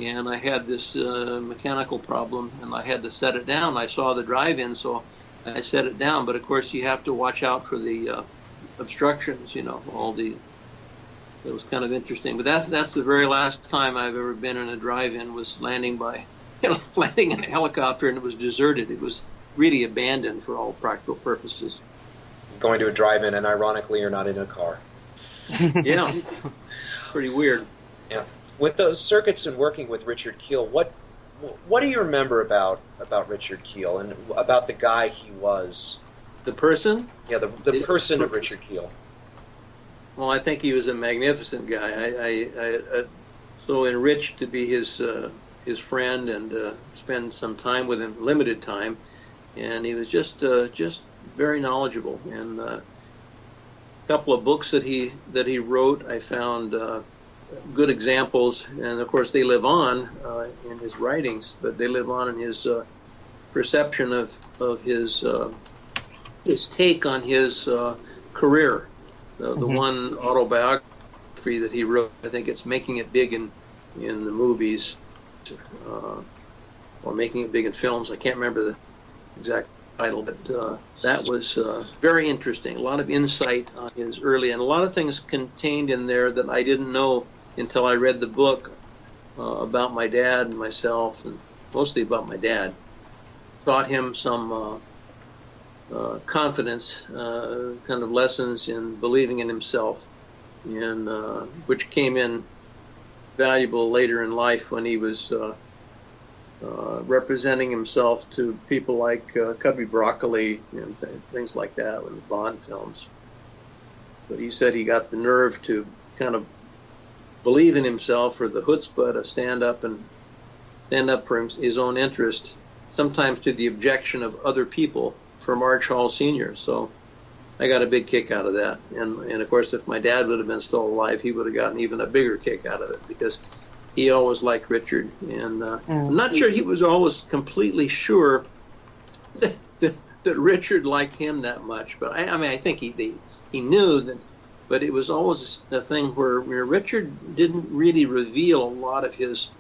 and I had this mechanical problem, and I had to set it down. I saw the drive-in, so I set it down. But of course, you have to watch out for the obstructions. All the. It was kind of interesting. But that's the very last time I've ever been in a drive-in. Was landing landing in a helicopter, and it was deserted. It was really abandoned for all practical purposes. Going to a drive-in, and ironically, you're not in a car. Yeah, pretty weird. Yeah. With those circuits and working with Richard Keel, what do you remember about Richard Keel and about the guy he was? The person? Yeah, the person of Richard Keel. Well, I think he was a magnificent guy. I so enriched to be his friend and spend some time with him, limited time, and he was just very knowledgeable. And a couple of books that he wrote, I found good examples, and of course they live on in his writings, but they live on in his perception of his take on his career. The one autobiography that he wrote, I think it's Making It Big in the Movies, or Making It Big in Films. I can't remember the exact title, but that was very interesting. A lot of insight on his early, and a lot of things contained in there that I didn't know until I read the book about my dad and myself, and mostly about my dad. Taught him some confidence, kind of lessons in believing in himself, and which came in valuable later in life when he was representing himself to people like Cubby Broccoli and things like that in the Bond films. But he said he got the nerve to kind of believe in himself, or the chutzpah to stand up for his own interest, sometimes to the objection of other people, from Arch Hall Sr. So I got a big kick out of that. And of course, if my dad would have been still alive, he would have gotten even a bigger kick out of it, because he always liked Richard. And I'm not sure he was always completely sure that Richard liked him that much. But I mean, I think he knew that. But it was always a thing where Richard didn't really reveal a lot of his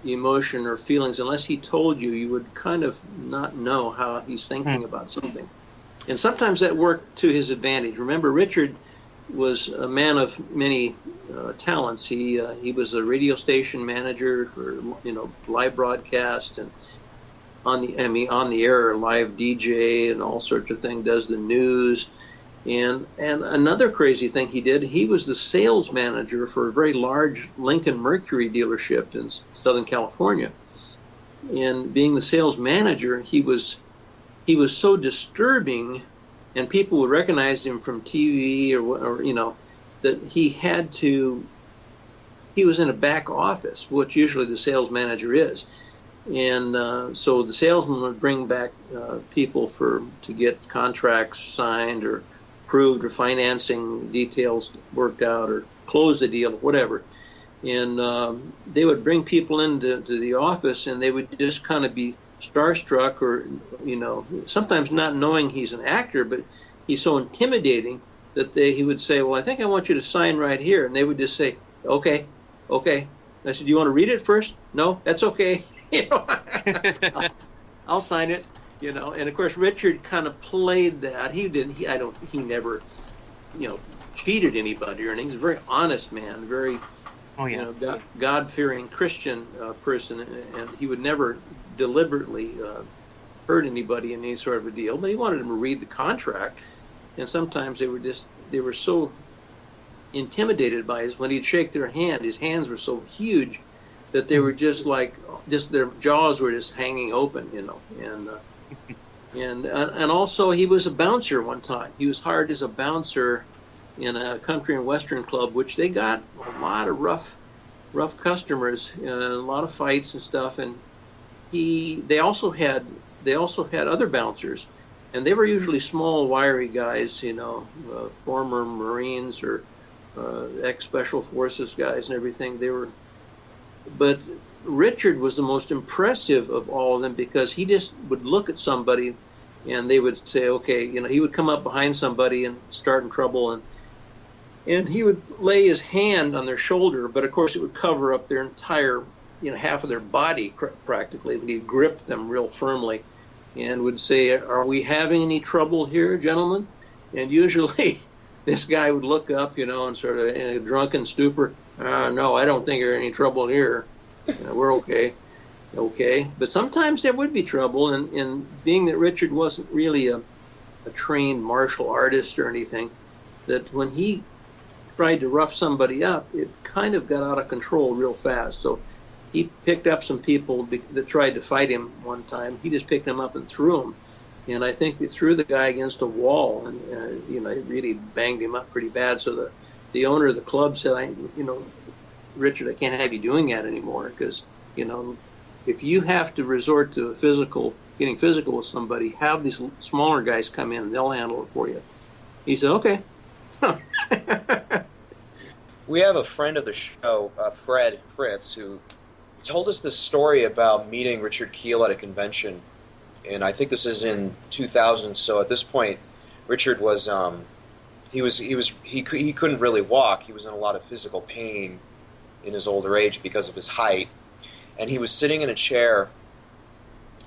emotion or feelings unless he told you. You would kind of not know how he's thinking about something. And sometimes that worked to his advantage. Remember, Richard was a man of many talents. He was a radio station manager for live broadcast, and on the air live DJ and all sorts of things. Does the news. And another crazy thing he did, he was the sales manager for a very large Lincoln Mercury dealership in Southern California. And being the sales manager, he was so disturbing, and people would recognize him from TV or that he was in a back office, which usually the sales manager is. And so the salesman would bring back people to get contracts signed or approved, or financing details worked out, or close the deal, whatever. And they would bring people into the office, and they would just kind of be starstruck, or sometimes not knowing he's an actor, but he's so intimidating that he would say, "Well, I think I want you to sign right here," and they would just say, "Okay." I said, "Do you want to read it first?" "No, that's okay." I'll sign it. And of course Richard kind of played that. He never, cheated anybody or anything. He's a very honest man, very, God-fearing Christian person, and he would never deliberately hurt anybody in any sort of a deal. But he wanted them to read the contract, and sometimes they were so intimidated by when he'd shake their hand. His hands were so huge that they were just their jaws were just hanging open, and also he was a bouncer one time. He was hired as a bouncer in a country and western club, which they got a lot of rough customers and a lot of fights and stuff. And they also had other bouncers, and they were usually small, wiry guys, former Marines or ex-Special Forces guys and everything. But Richard was the most impressive of all of them, because he just would look at somebody and they would say, okay, he would come up behind somebody and start in trouble, and he would lay his hand on their shoulder, but of course it would cover up their entire half of their body practically. He gripped them real firmly and would say, "Are we having any trouble here, gentlemen?" And usually this guy would look up, and sort of in a drunken stupor, "No, I don't think there's any trouble here. We're okay." Okay. But sometimes there would be trouble, and being that Richard wasn't really a trained martial artist or anything, that when he tried to rough somebody up, it kind of got out of control real fast. So he picked up some people that tried to fight him one time. He just picked them up and threw them. And I think they threw the guy against a wall, and it really banged him up pretty bad. So the owner of the club said, "Richard, I can't have you doing that anymore, because if you have to resort to getting physical with somebody, have these smaller guys come in and they'll handle it for you." He said, "Okay." We have a friend of the show, Fred Fritz, who told us this story about meeting Richard Kiel at a convention, and I think this is in 2000. So at this point, Richard was he couldn't really walk. He was in a lot of physical pain in his older age because of his height, and he was sitting in a chair,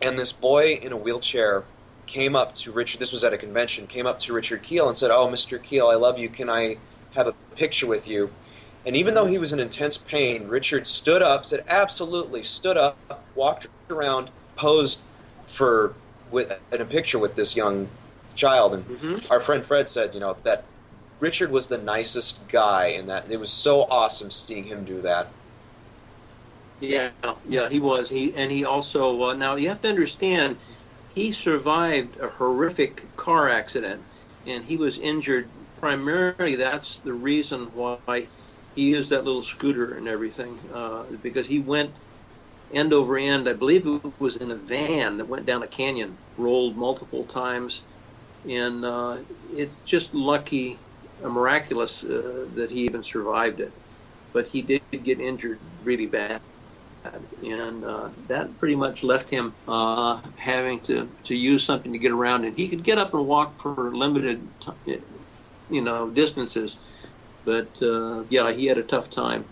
and this boy in a wheelchair came up to Richard. This was at a convention. Came up to Richard Kiel and said, "Oh, Mr. Kiel, I love you. Can I have a picture with you?" And even though he was in intense pain, Richard stood up, said, "Absolutely," stood up, walked around, posed in a picture with this young child. And our friend Fred said, that Richard was the nicest guy, and that it was so awesome seeing him do that. Yeah, he was. He also now you have to understand, he survived a horrific car accident, and he was injured primarily. That's the reason why he used that little scooter and everything, because he went end over end. I believe it was in a van that went down a canyon, rolled multiple times, and it's just miraculous that he even survived it. But he did get injured really bad. And that pretty much left him having to use something to get around. And he could get up and walk for limited, distances. But he had a tough time.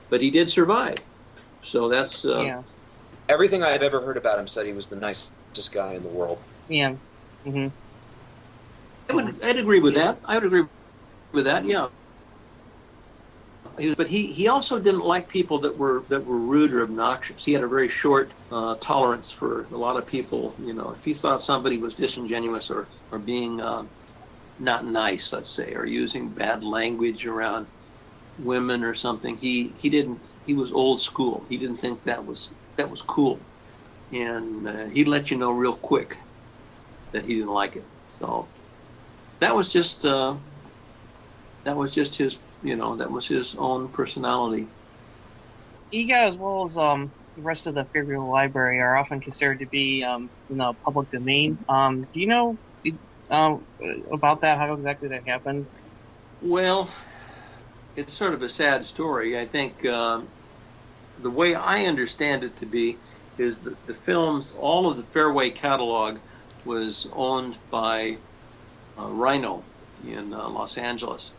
But he did survive. So that's everything I've ever heard about him said he was the nicest guy in the world. Yeah. Mm-hmm. I'd agree with that. I would agree with that. Yeah. But he also didn't like people that were rude or obnoxious. He had a very short tolerance for a lot of people. If he thought somebody was disingenuous or being not nice, let's say, or using bad language around women or something, he didn't. He was old school. He didn't think that was cool, and he'd let you know real quick that he didn't like it. So that was just his. That was his own personality. Eegah, as well as the rest of the Fairview Library, are often considered to be public domain. Do you know about that? How exactly that happened? Well, it's sort of a sad story. I think the way I understand it to be is that the films, all of the Fairway catalog, was owned by Rhino in Los Angeles.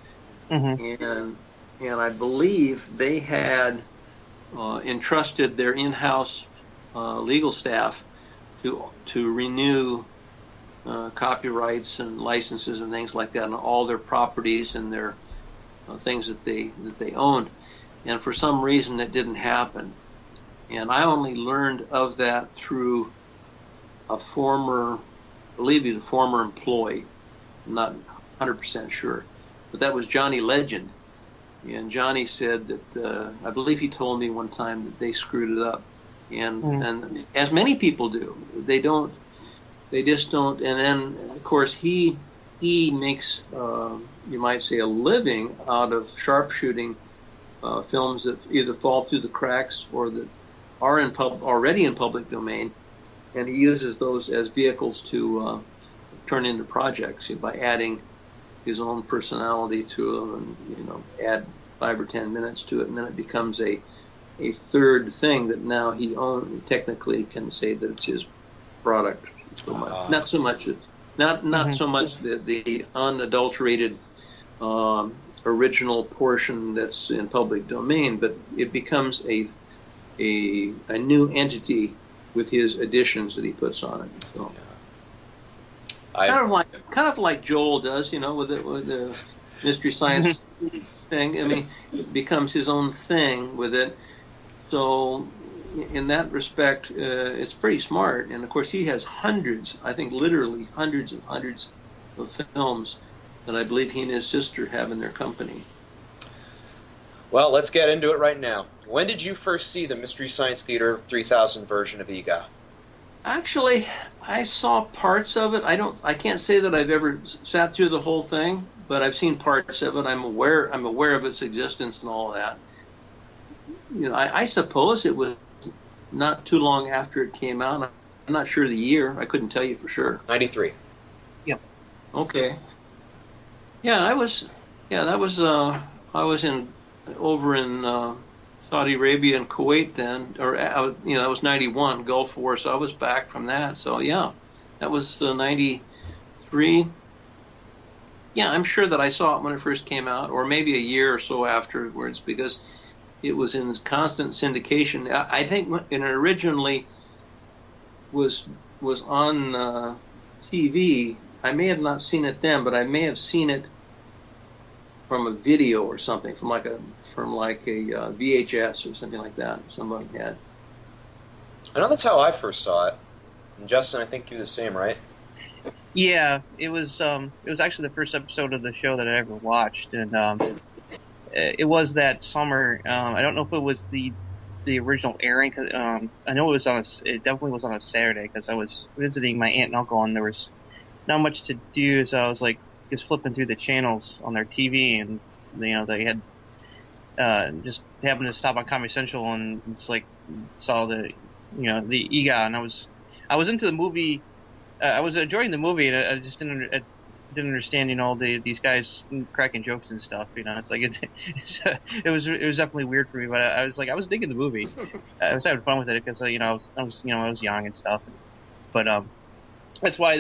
Mm-hmm. And I believe they had entrusted their in-house legal staff to renew copyrights and licenses and things like that on all their properties and their things that they owned. And for some reason it didn't happen. And I only learned of that through I believe he's a former employee. I'm not 100% sure. But that was Johnny Legend. And Johnny said that, I believe he told me one time that they screwed it up. And as many people do, they just don't. And then, of course, he makes, you might say, a living out of sharpshooting films that either fall through the cracks or that are already in public domain. And he uses those as vehicles to turn into projects by adding his own personality to them, and add 5 or 10 minutes to it, and then it becomes a third thing that now he technically can say that it's his product. Not so much the unadulterated original portion that's in public domain, but it becomes a a new entity with his additions that he puts on it. So kind of like Joel does, with the Mystery Science thing. I mean, it becomes his own thing with it. So in that respect, it's pretty smart. And of course, he has hundreds, I think literally hundreds and hundreds of films that I believe he and his sister have in their company. Well, let's get into it right now. When did you first see the Mystery Science Theater 3000 version of Eegah? Actually, I saw parts of it. I can't say that I've ever sat through the whole thing, but I've seen parts of it. I'm aware of its existence and all that. I suppose it was not too long after it came out. I'm not sure the year. I couldn't tell you for sure. 93. Yep. Okay. Yeah, I was over in Saudi Arabia and Kuwait then, or that was 91 Gulf War, so I was back from that. So yeah, that was 93. Yeah, I'm sure that I saw it when it first came out, or maybe a year or so afterwards, because it was in constant syndication. I think it originally was on TV. I may have not seen it then, but I may have seen it from a video or something, from like a VHS or something like that. Someone had. I know that's how I first saw it. And Justin, I think you're the same, right? Yeah, it was actually the first episode of the show that I ever watched, and it was that summer. I don't know if it was the original airing. Cause, I know it definitely was on a Saturday because I was visiting my aunt and uncle, and there was not much to do, so I was like just flipping through the channels on their TV, and they had just happened to stop on Comedy Central, and it's like saw the Eegah, and I was into the movie. I was enjoying the movie, and I just didn't understand, these guys cracking jokes and stuff. It's like it was definitely weird for me, but I was digging the movie. I was having fun with it because I was young and stuff. But that's why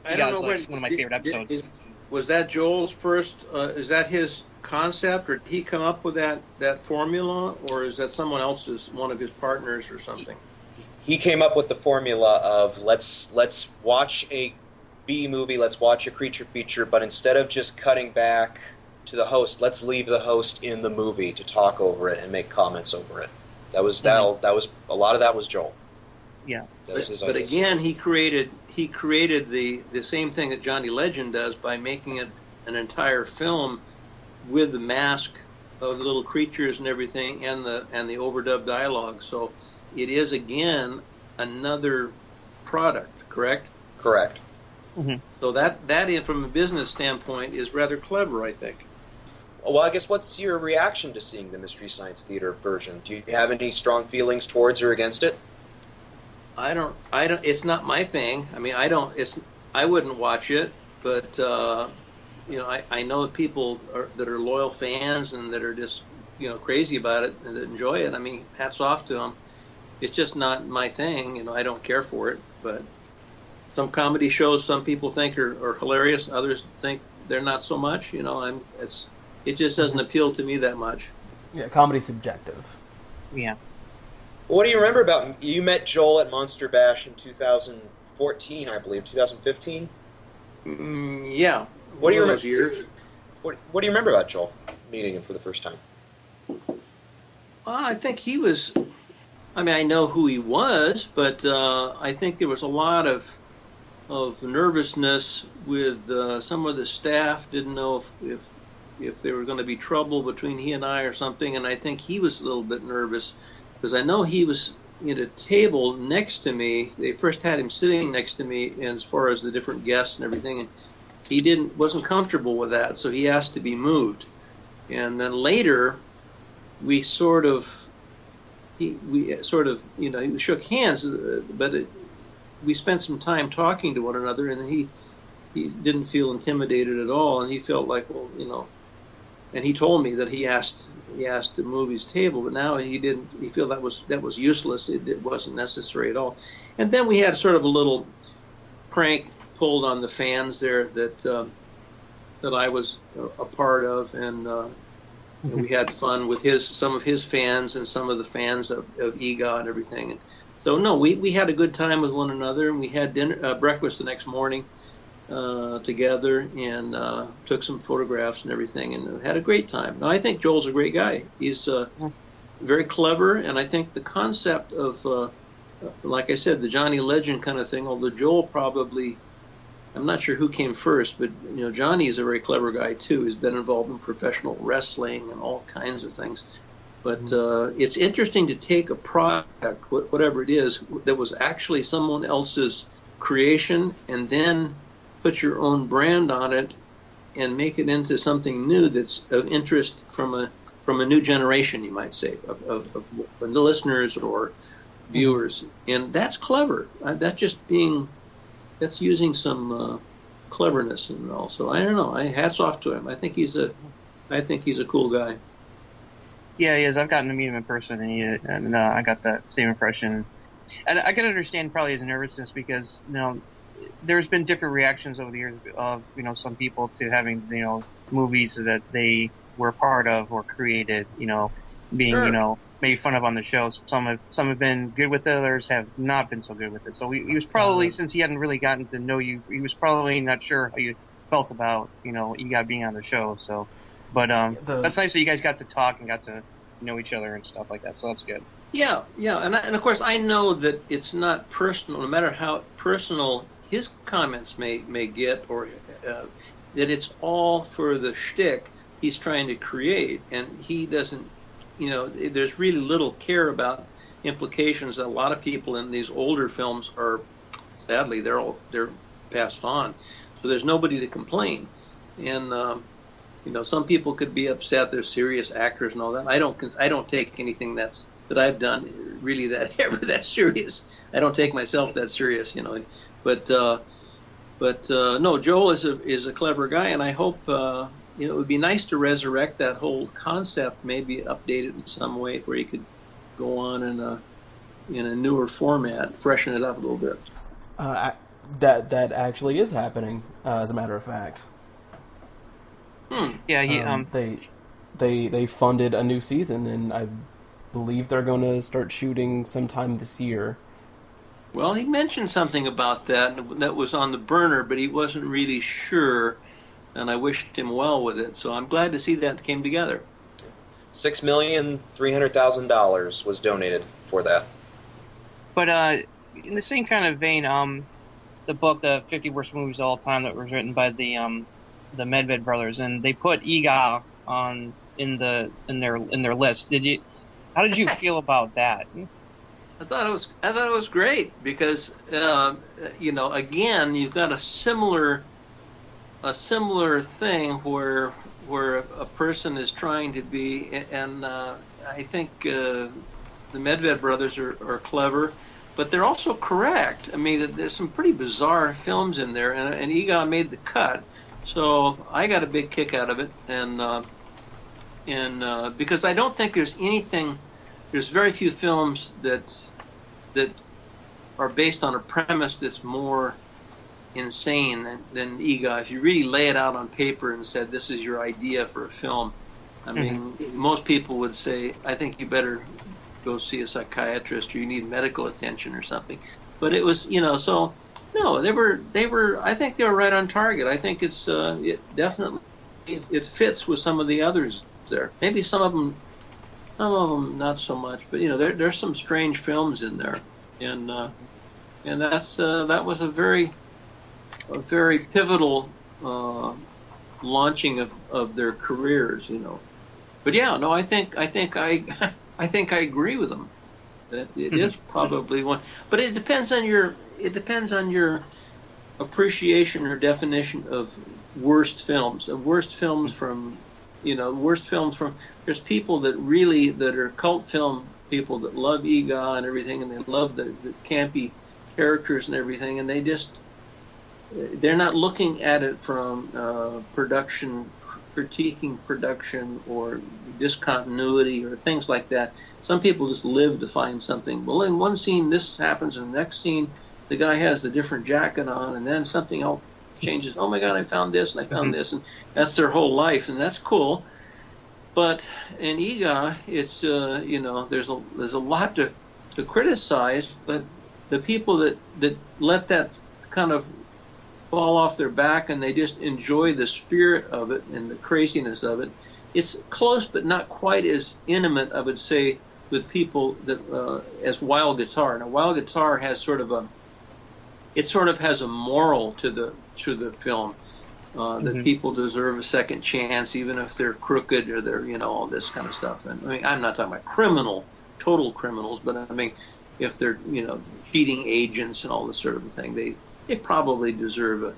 I don't know, one of my favorite episodes. Was that Joel's first? Is that his concept, or did he come up with that formula, or is that someone else's, one of his partners or something? He came up with the formula of let's watch a B movie, let's watch a creature feature, but instead of just cutting back to the host, let's leave the host in the movie to talk over it and make comments over it. That was a lot of that was Joel. Yeah. But again, he created the same thing that Johnny Legend does by making it an entire film with the mask of the little creatures and everything, and the overdubbed dialogue. So it is again another product, correct? Correct. Mm-hmm. So that from a business standpoint is rather clever, I think. Well, I guess what's your reaction to seeing the Mystery Science Theater version? Do you have any strong feelings towards or against it? I don't. It's not my thing. I mean, I wouldn't watch it, but I know people that are loyal fans and that are just crazy about it and that enjoy it. I mean, hats off to them. It's just not my thing. I don't care for it. But some comedy shows, some people think are hilarious. Others think they're not so much. It just doesn't appeal to me that much. Yeah, comedy's subjective. Yeah. What do you remember about? You met Joel at Monster Bash in 2014, I believe. 2015. Yeah. What do you remember? Those years? What do you remember about Joel meeting him for the first time? Well, I think he was. I mean, I know who he was, but I think there was a lot of nervousness with some of the staff. Didn't know if there were going to be trouble between he and I or something, and I think he was a little bit nervous because I know he was at a table next to me. They first had him sitting next to me, and as far as the different guests and everything, and he wasn't comfortable with that, so he asked to be moved. And then later, we sort of he shook hands, but we spent some time talking to one another, and he didn't feel intimidated at all, and he felt like, and he told me that he asked to move his table, but now he didn't. He felt that was useless. It wasn't necessary at all. And then we had sort of a little prank pulled on the fans there that I was a part of, and we had fun with some of his fans and some of the fans of Eegah and everything. And so no, we had a good time with one another, and we had breakfast the next morning together, and took some photographs and everything, and had a great time. Now, I think Joel's a great guy. He's very clever, and I think the concept of, like I said, the Johnny Legend kind of thing, although Joel probably, I'm not sure who came first, but Johnny is a very clever guy too. He's been involved in professional wrestling and all kinds of things. But it's interesting to take a product, whatever it is, that was actually someone else's creation, and then put your own brand on it and make it into something new that's of interest from a new generation, you might say, of the listeners or viewers. And that's clever. That's using some cleverness and all. So I don't know. Hats off to him. I think he's a cool guy. Yeah, he is. I've gotten to meet him in person, and I got that same impression. And I can understand probably his nervousness because there's been different reactions over the years of some people to having movies that they were part of or created, being Sure. made fun of on the show. Some have been good with it, others have not been so good with it. So he was probably, since he hadn't really gotten to know you, he was probably not sure how you felt about Eegah being on the show. So, but that's nice that you guys got to talk and got to know each other and stuff like that. So that's good. Yeah, and of course I know that it's not personal, no matter how personal his comments may get, or that it's all for the shtick he's trying to create, and he doesn't. There's really little care about implications that a lot of people in these older films are. Sadly, they're passed on, so there's nobody to complain, and some people could be upset. They're serious actors and all that. I don't take anything that I've done really that serious. I don't take myself that serious, But no, Joel is a clever guy, and I hope it would be nice to resurrect that whole concept, maybe update it in some way where you could go on in a newer format, freshen it up a little bit. That actually is happening, as a matter of fact. Yeah, they funded a new season, and I believe they're going to start shooting sometime this year. Well, he mentioned something about that was on the burner, but he wasn't really sure, and I wished him well with it. So I'm glad to see that came together. $6,300,000 was donated for that. But in the same kind of vein, the book, The 50 Worst Movies of All Time, that was written by the Medved brothers, and they put Eegah on in their list. How did you feel about that? I thought it was great because again, you've got a similar thing where a person is trying to be, and I think the Medved brothers are clever, but they're also correct. I mean, there's some pretty bizarre films in there, and Eegah made the cut, so I got a big kick out of it, and because I don't think there's very few films that are based on a premise that's more insane than Eegah. If you really lay it out on paper and said this is your idea for a film, I mean, most people would say, I think you better go see a psychiatrist, or you need medical attention or something. But it was, so no, they were. I think they were right on target. I think it definitely it fits with some of the others there. Maybe some of them not so much, but there's some strange films in there, and that was a very pivotal launching of their careers, But yeah, no, I think I agree with them that it is probably one, but it depends on your appreciation or definition of worst films. There's people that are cult film people that love Eegah and everything, and they love the campy characters and everything, and they're not looking at it from critiquing production or discontinuity or things like that. Some people just live to find something. Well, in one scene this happens, and the next scene the guy has a different jacket on, and then something else changes. Oh my God, I found this and I found this, and that's their whole life, and that's cool. But in Eegah, it's there's a lot to criticize, but the people that let that kind of fall off their back and they just enjoy the spirit of it and the craziness of it. It's close, but not quite as intimate, I would say, with people that as Wild Guitar. Now, Wild Guitar has sort of has a moral to the film. That people deserve a second chance, even if they're crooked or they're, all this kind of stuff. And I mean, I'm not talking about total criminals, but I mean, if they're, cheating agents and all this sort of thing, they probably deserve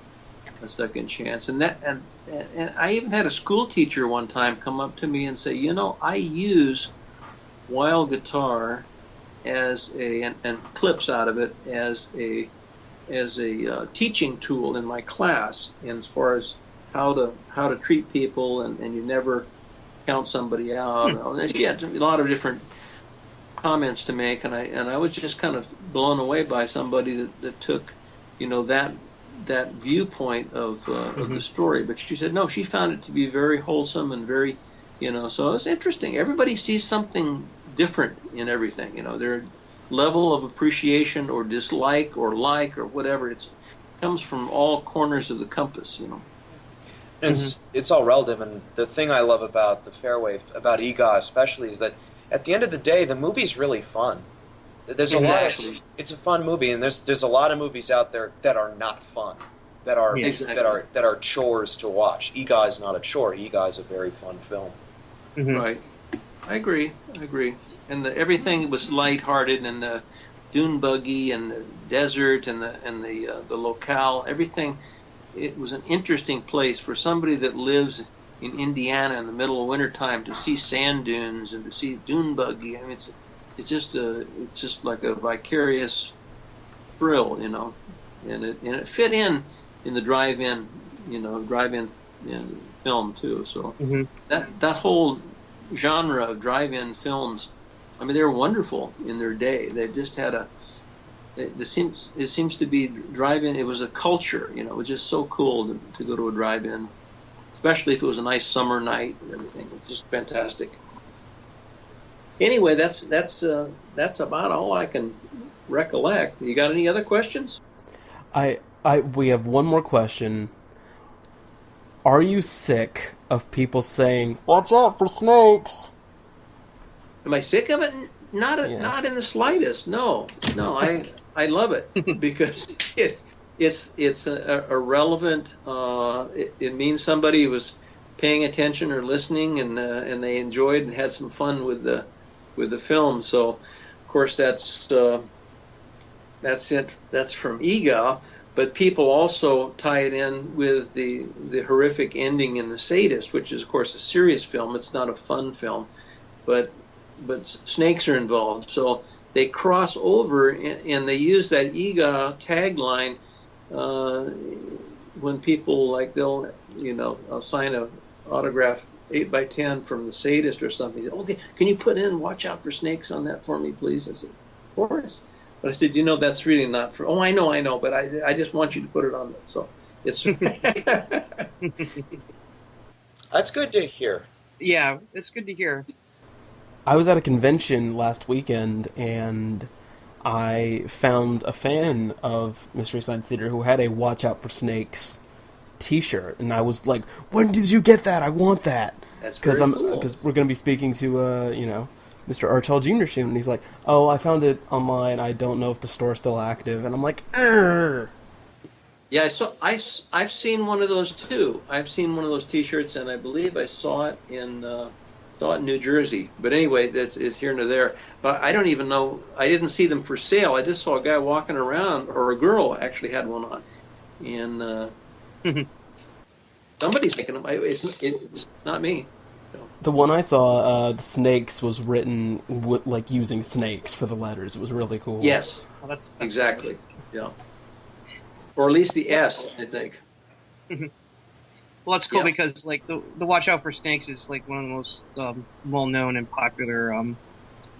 a second chance. And I even had a school teacher one time come up to me and say, I use Wild Guitar and clips out of it as a teaching tool in my class, and as far as how to treat people, and you never count somebody out. And she had a lot of different comments to make, and I was just kind of blown away by somebody that took that viewpoint of the story. But she said no, she found it to be very wholesome and very so it's interesting. Everybody sees something different in everything. Their level of appreciation or dislike or like or whatever, it comes from all corners of the compass. And it's all relative. And the thing I love about the Fairway, about Eegah especially, is that at the end of the day, the movie's really fun. There's it's a fun movie, and there's a lot of movies out there that are not fun, that are chores to watch. Eegah is not a chore. Eegah is a very fun film. Right. I agree. And everything was lighthearted, and the dune buggy and the desert and the locale, everything. It was an interesting place for somebody that lives in Indiana in the middle of wintertime to see sand dunes and to see dune buggy. I mean, it's just like a vicarious thrill, and it fit in the drive-in film too. So that whole genre of drive-in films, I mean, they were wonderful in their day. They just had it seems to be drive-in. It was a culture, it was just so cool to go to a drive-in, especially if it was a nice summer night and everything. It was just fantastic. Anyway, that's about all I can recollect. You got any other questions? We have one more question. Are you sick of people saying, "Watch out for snakes"? Am I sick of it? Not in the slightest. No. I love it because it's a relevant. It means somebody was paying attention or listening, and they enjoyed and had some fun with the film. So, of course, that's it. That's from Eegah. But people also tie it in with the horrific ending in The Sadist, which is, of course, a serious film. It's not a fun film, but snakes are involved. So they cross over, and they use that Eegah tagline when people, like, they'll sign a autograph 8x10 from The Sadist or something. Okay, can you put in "Watch out for snakes" on that for me, please? I said, of course. But I said, that's really not for. Oh, I know, but I just want you to put it on there. So it's. That's good to hear. Yeah, it's good to hear. I was at a convention last weekend, and I found a fan of Mystery Science Theater who had a "Watch Out for Snakes" T-shirt, and I was like, "When did you get that? I want that." That's very cool. Because we're going to be speaking to Mr. Archall Jr. soon, and he's like, "Oh, I found it online. I don't know if the store's still active." And I'm like, "Arr." Yeah, I've seen one of those too. I've seen one of those T-shirts, and I believe I saw it in New Jersey. But anyway, it's here and there. But I don't even know. I didn't see them for sale. I just saw a guy walking around, or a girl actually had one on, and somebody's making them. It's not me. The one I saw, the snakes was written like using snakes for the letters. It was really cool. Yes, That's exactly. Nice. Yeah, or at least the S, I think. Well, that's cool Yeah. because like the "Watch Out for Snakes" is like one of the most well-known and popular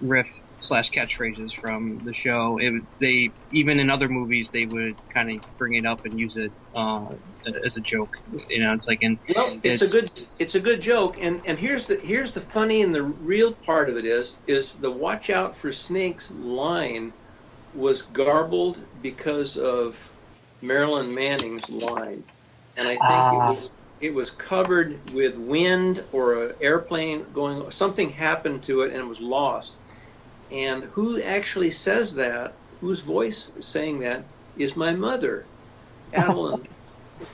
riff slash catchphrases from the show. They even in other movies they would kind of bring it up and use it as a joke. It's like well, it's a good joke. And here's the funny and the real part of it is the "watch out for snakes" line was garbled because of Marilyn Manning's line, and I think it was covered with wind or an airplane going. Something happened to it and it was lost. And who actually says that? Whose voice is saying that? Is my mother, Adeline.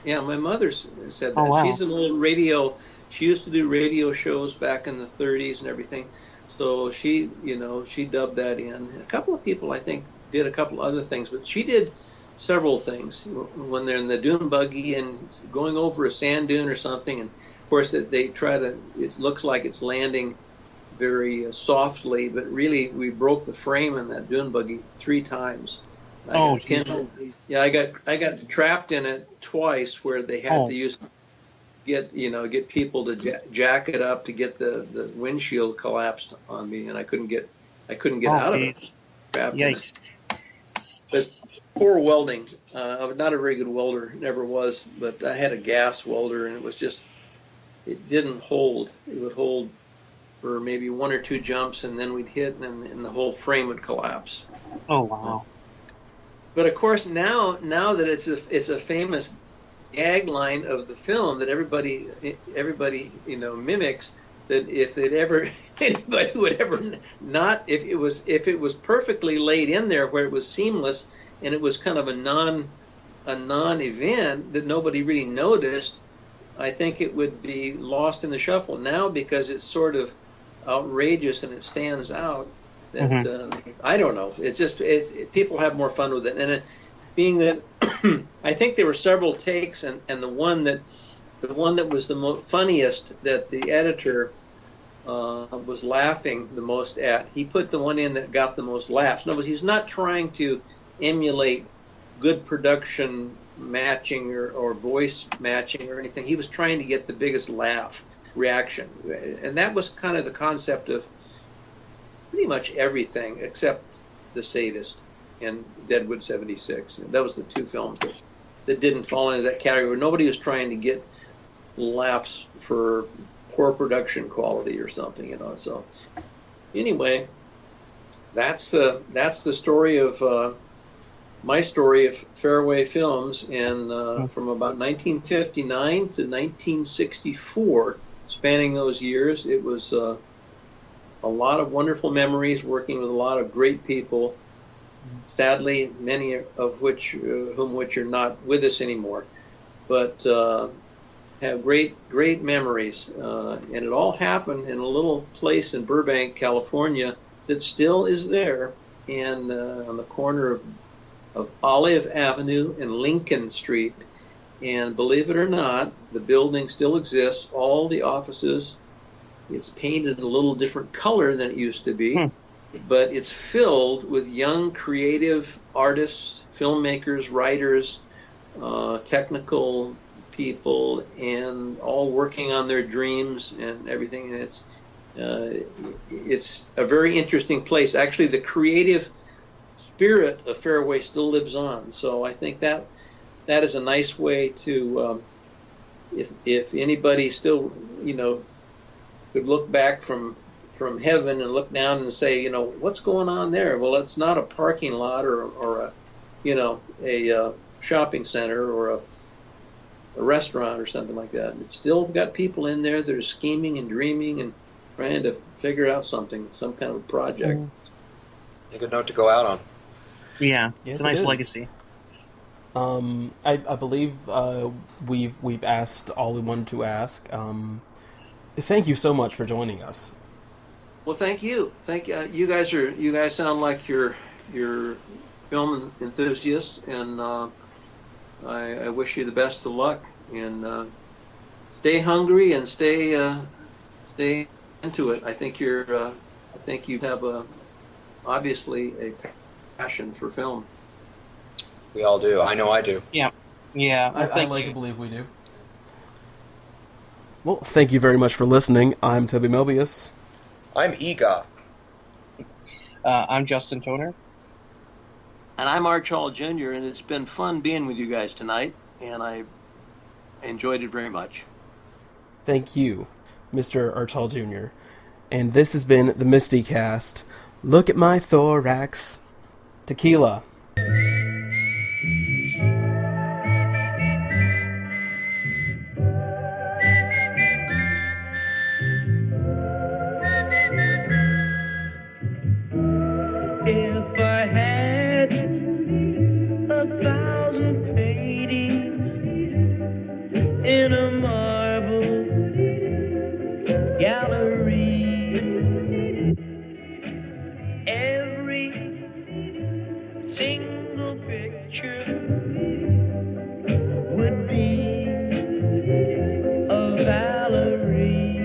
Yeah, my mother said that. Oh, wow. She's an old radio. She used to do radio shows back in the 30s and everything. So she dubbed that in. A couple of people, I think, did a couple other things, but she did several things when they're in the dune buggy and going over a sand dune or something. And of course, they try to. It looks like it's landing very softly, but really we broke the frame in that dune buggy 3 times. I got trapped in it twice where they had to get people to jack it up to get the windshield collapsed on me, and I couldn't get out of it. Yikes! But poor welding. I'm not a very good welder, never was, but I had a gas welder, and it didn't hold. It would hold for maybe 1 or 2 jumps, and then we'd hit, and the whole frame would collapse. Oh wow! But of course, now that it's a famous gag line of the film that everybody mimics, that if anybody would ever not, if it was perfectly laid in there where it was seamless and it was kind of a non-event that nobody really noticed, I think it would be lost in the shuffle now because it's sort of outrageous and it stands out. That I don't know. It's just people have more fun with it, and being that I think there were several takes, and the one that was the funniest that the editor was laughing the most at, he put the one in that got the most laughs. No, but he's not trying to emulate good production matching or voice matching or anything. He was trying to get the biggest laugh reaction, and that was kind of the concept of pretty much everything except The Sadist and Deadwood 76. That was the 2 films that didn't fall into that category. Nobody was trying to get laughs for poor production quality or something, So anyway, that's the story of my story of Fairway Films, and from about 1959 to 1964, spanning those years, it was a lot of wonderful memories, working with a lot of great people. Sadly, many of which are not with us anymore, but have great memories. And it all happened in a little place in Burbank, California, that still is there, and on the corner of Olive Avenue and Lincoln Street. And believe it or not, the building still exists. All the offices. It's painted a little different color than it used to be, but it's filled with young, creative artists, filmmakers, writers, technical people, and all working on their dreams and everything. And it's a very interesting place. Actually, the creative spirit of Fairway still lives on. So I think that is a nice way to, if anybody still, could look back from heaven and look down and say, what's going on there? Well, it's not a parking lot or a shopping center or a restaurant or something like that. It's still got people in there that are scheming and dreaming and trying to figure out something, some kind of a project. A good note to go out on. Yeah, Yes, it's a nice it is. legacy. I believe we've asked all we wanted to ask. Thank you so much for joining us. Well, thank you. You guys sound like you're film enthusiasts, and I wish you the best of luck. And stay hungry and stay into it. I think you have obviously a passion for film. We all do. I know I do. Yeah. I like to believe we do. Well, thank you very much for listening. I'm Toby Mobius. I'm Eegah. I'm Justin Toner. And I'm Arch Hall Jr., and it's been fun being with you guys tonight, and I enjoyed it very much. Thank you, Mr. Arch Hall Jr. And this has been the MSTieCast. Look at my thorax. Tequila. If I had 1,000 paintings in a marble gallery, every single picture would be a Valerie.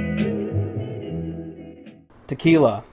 Tequila.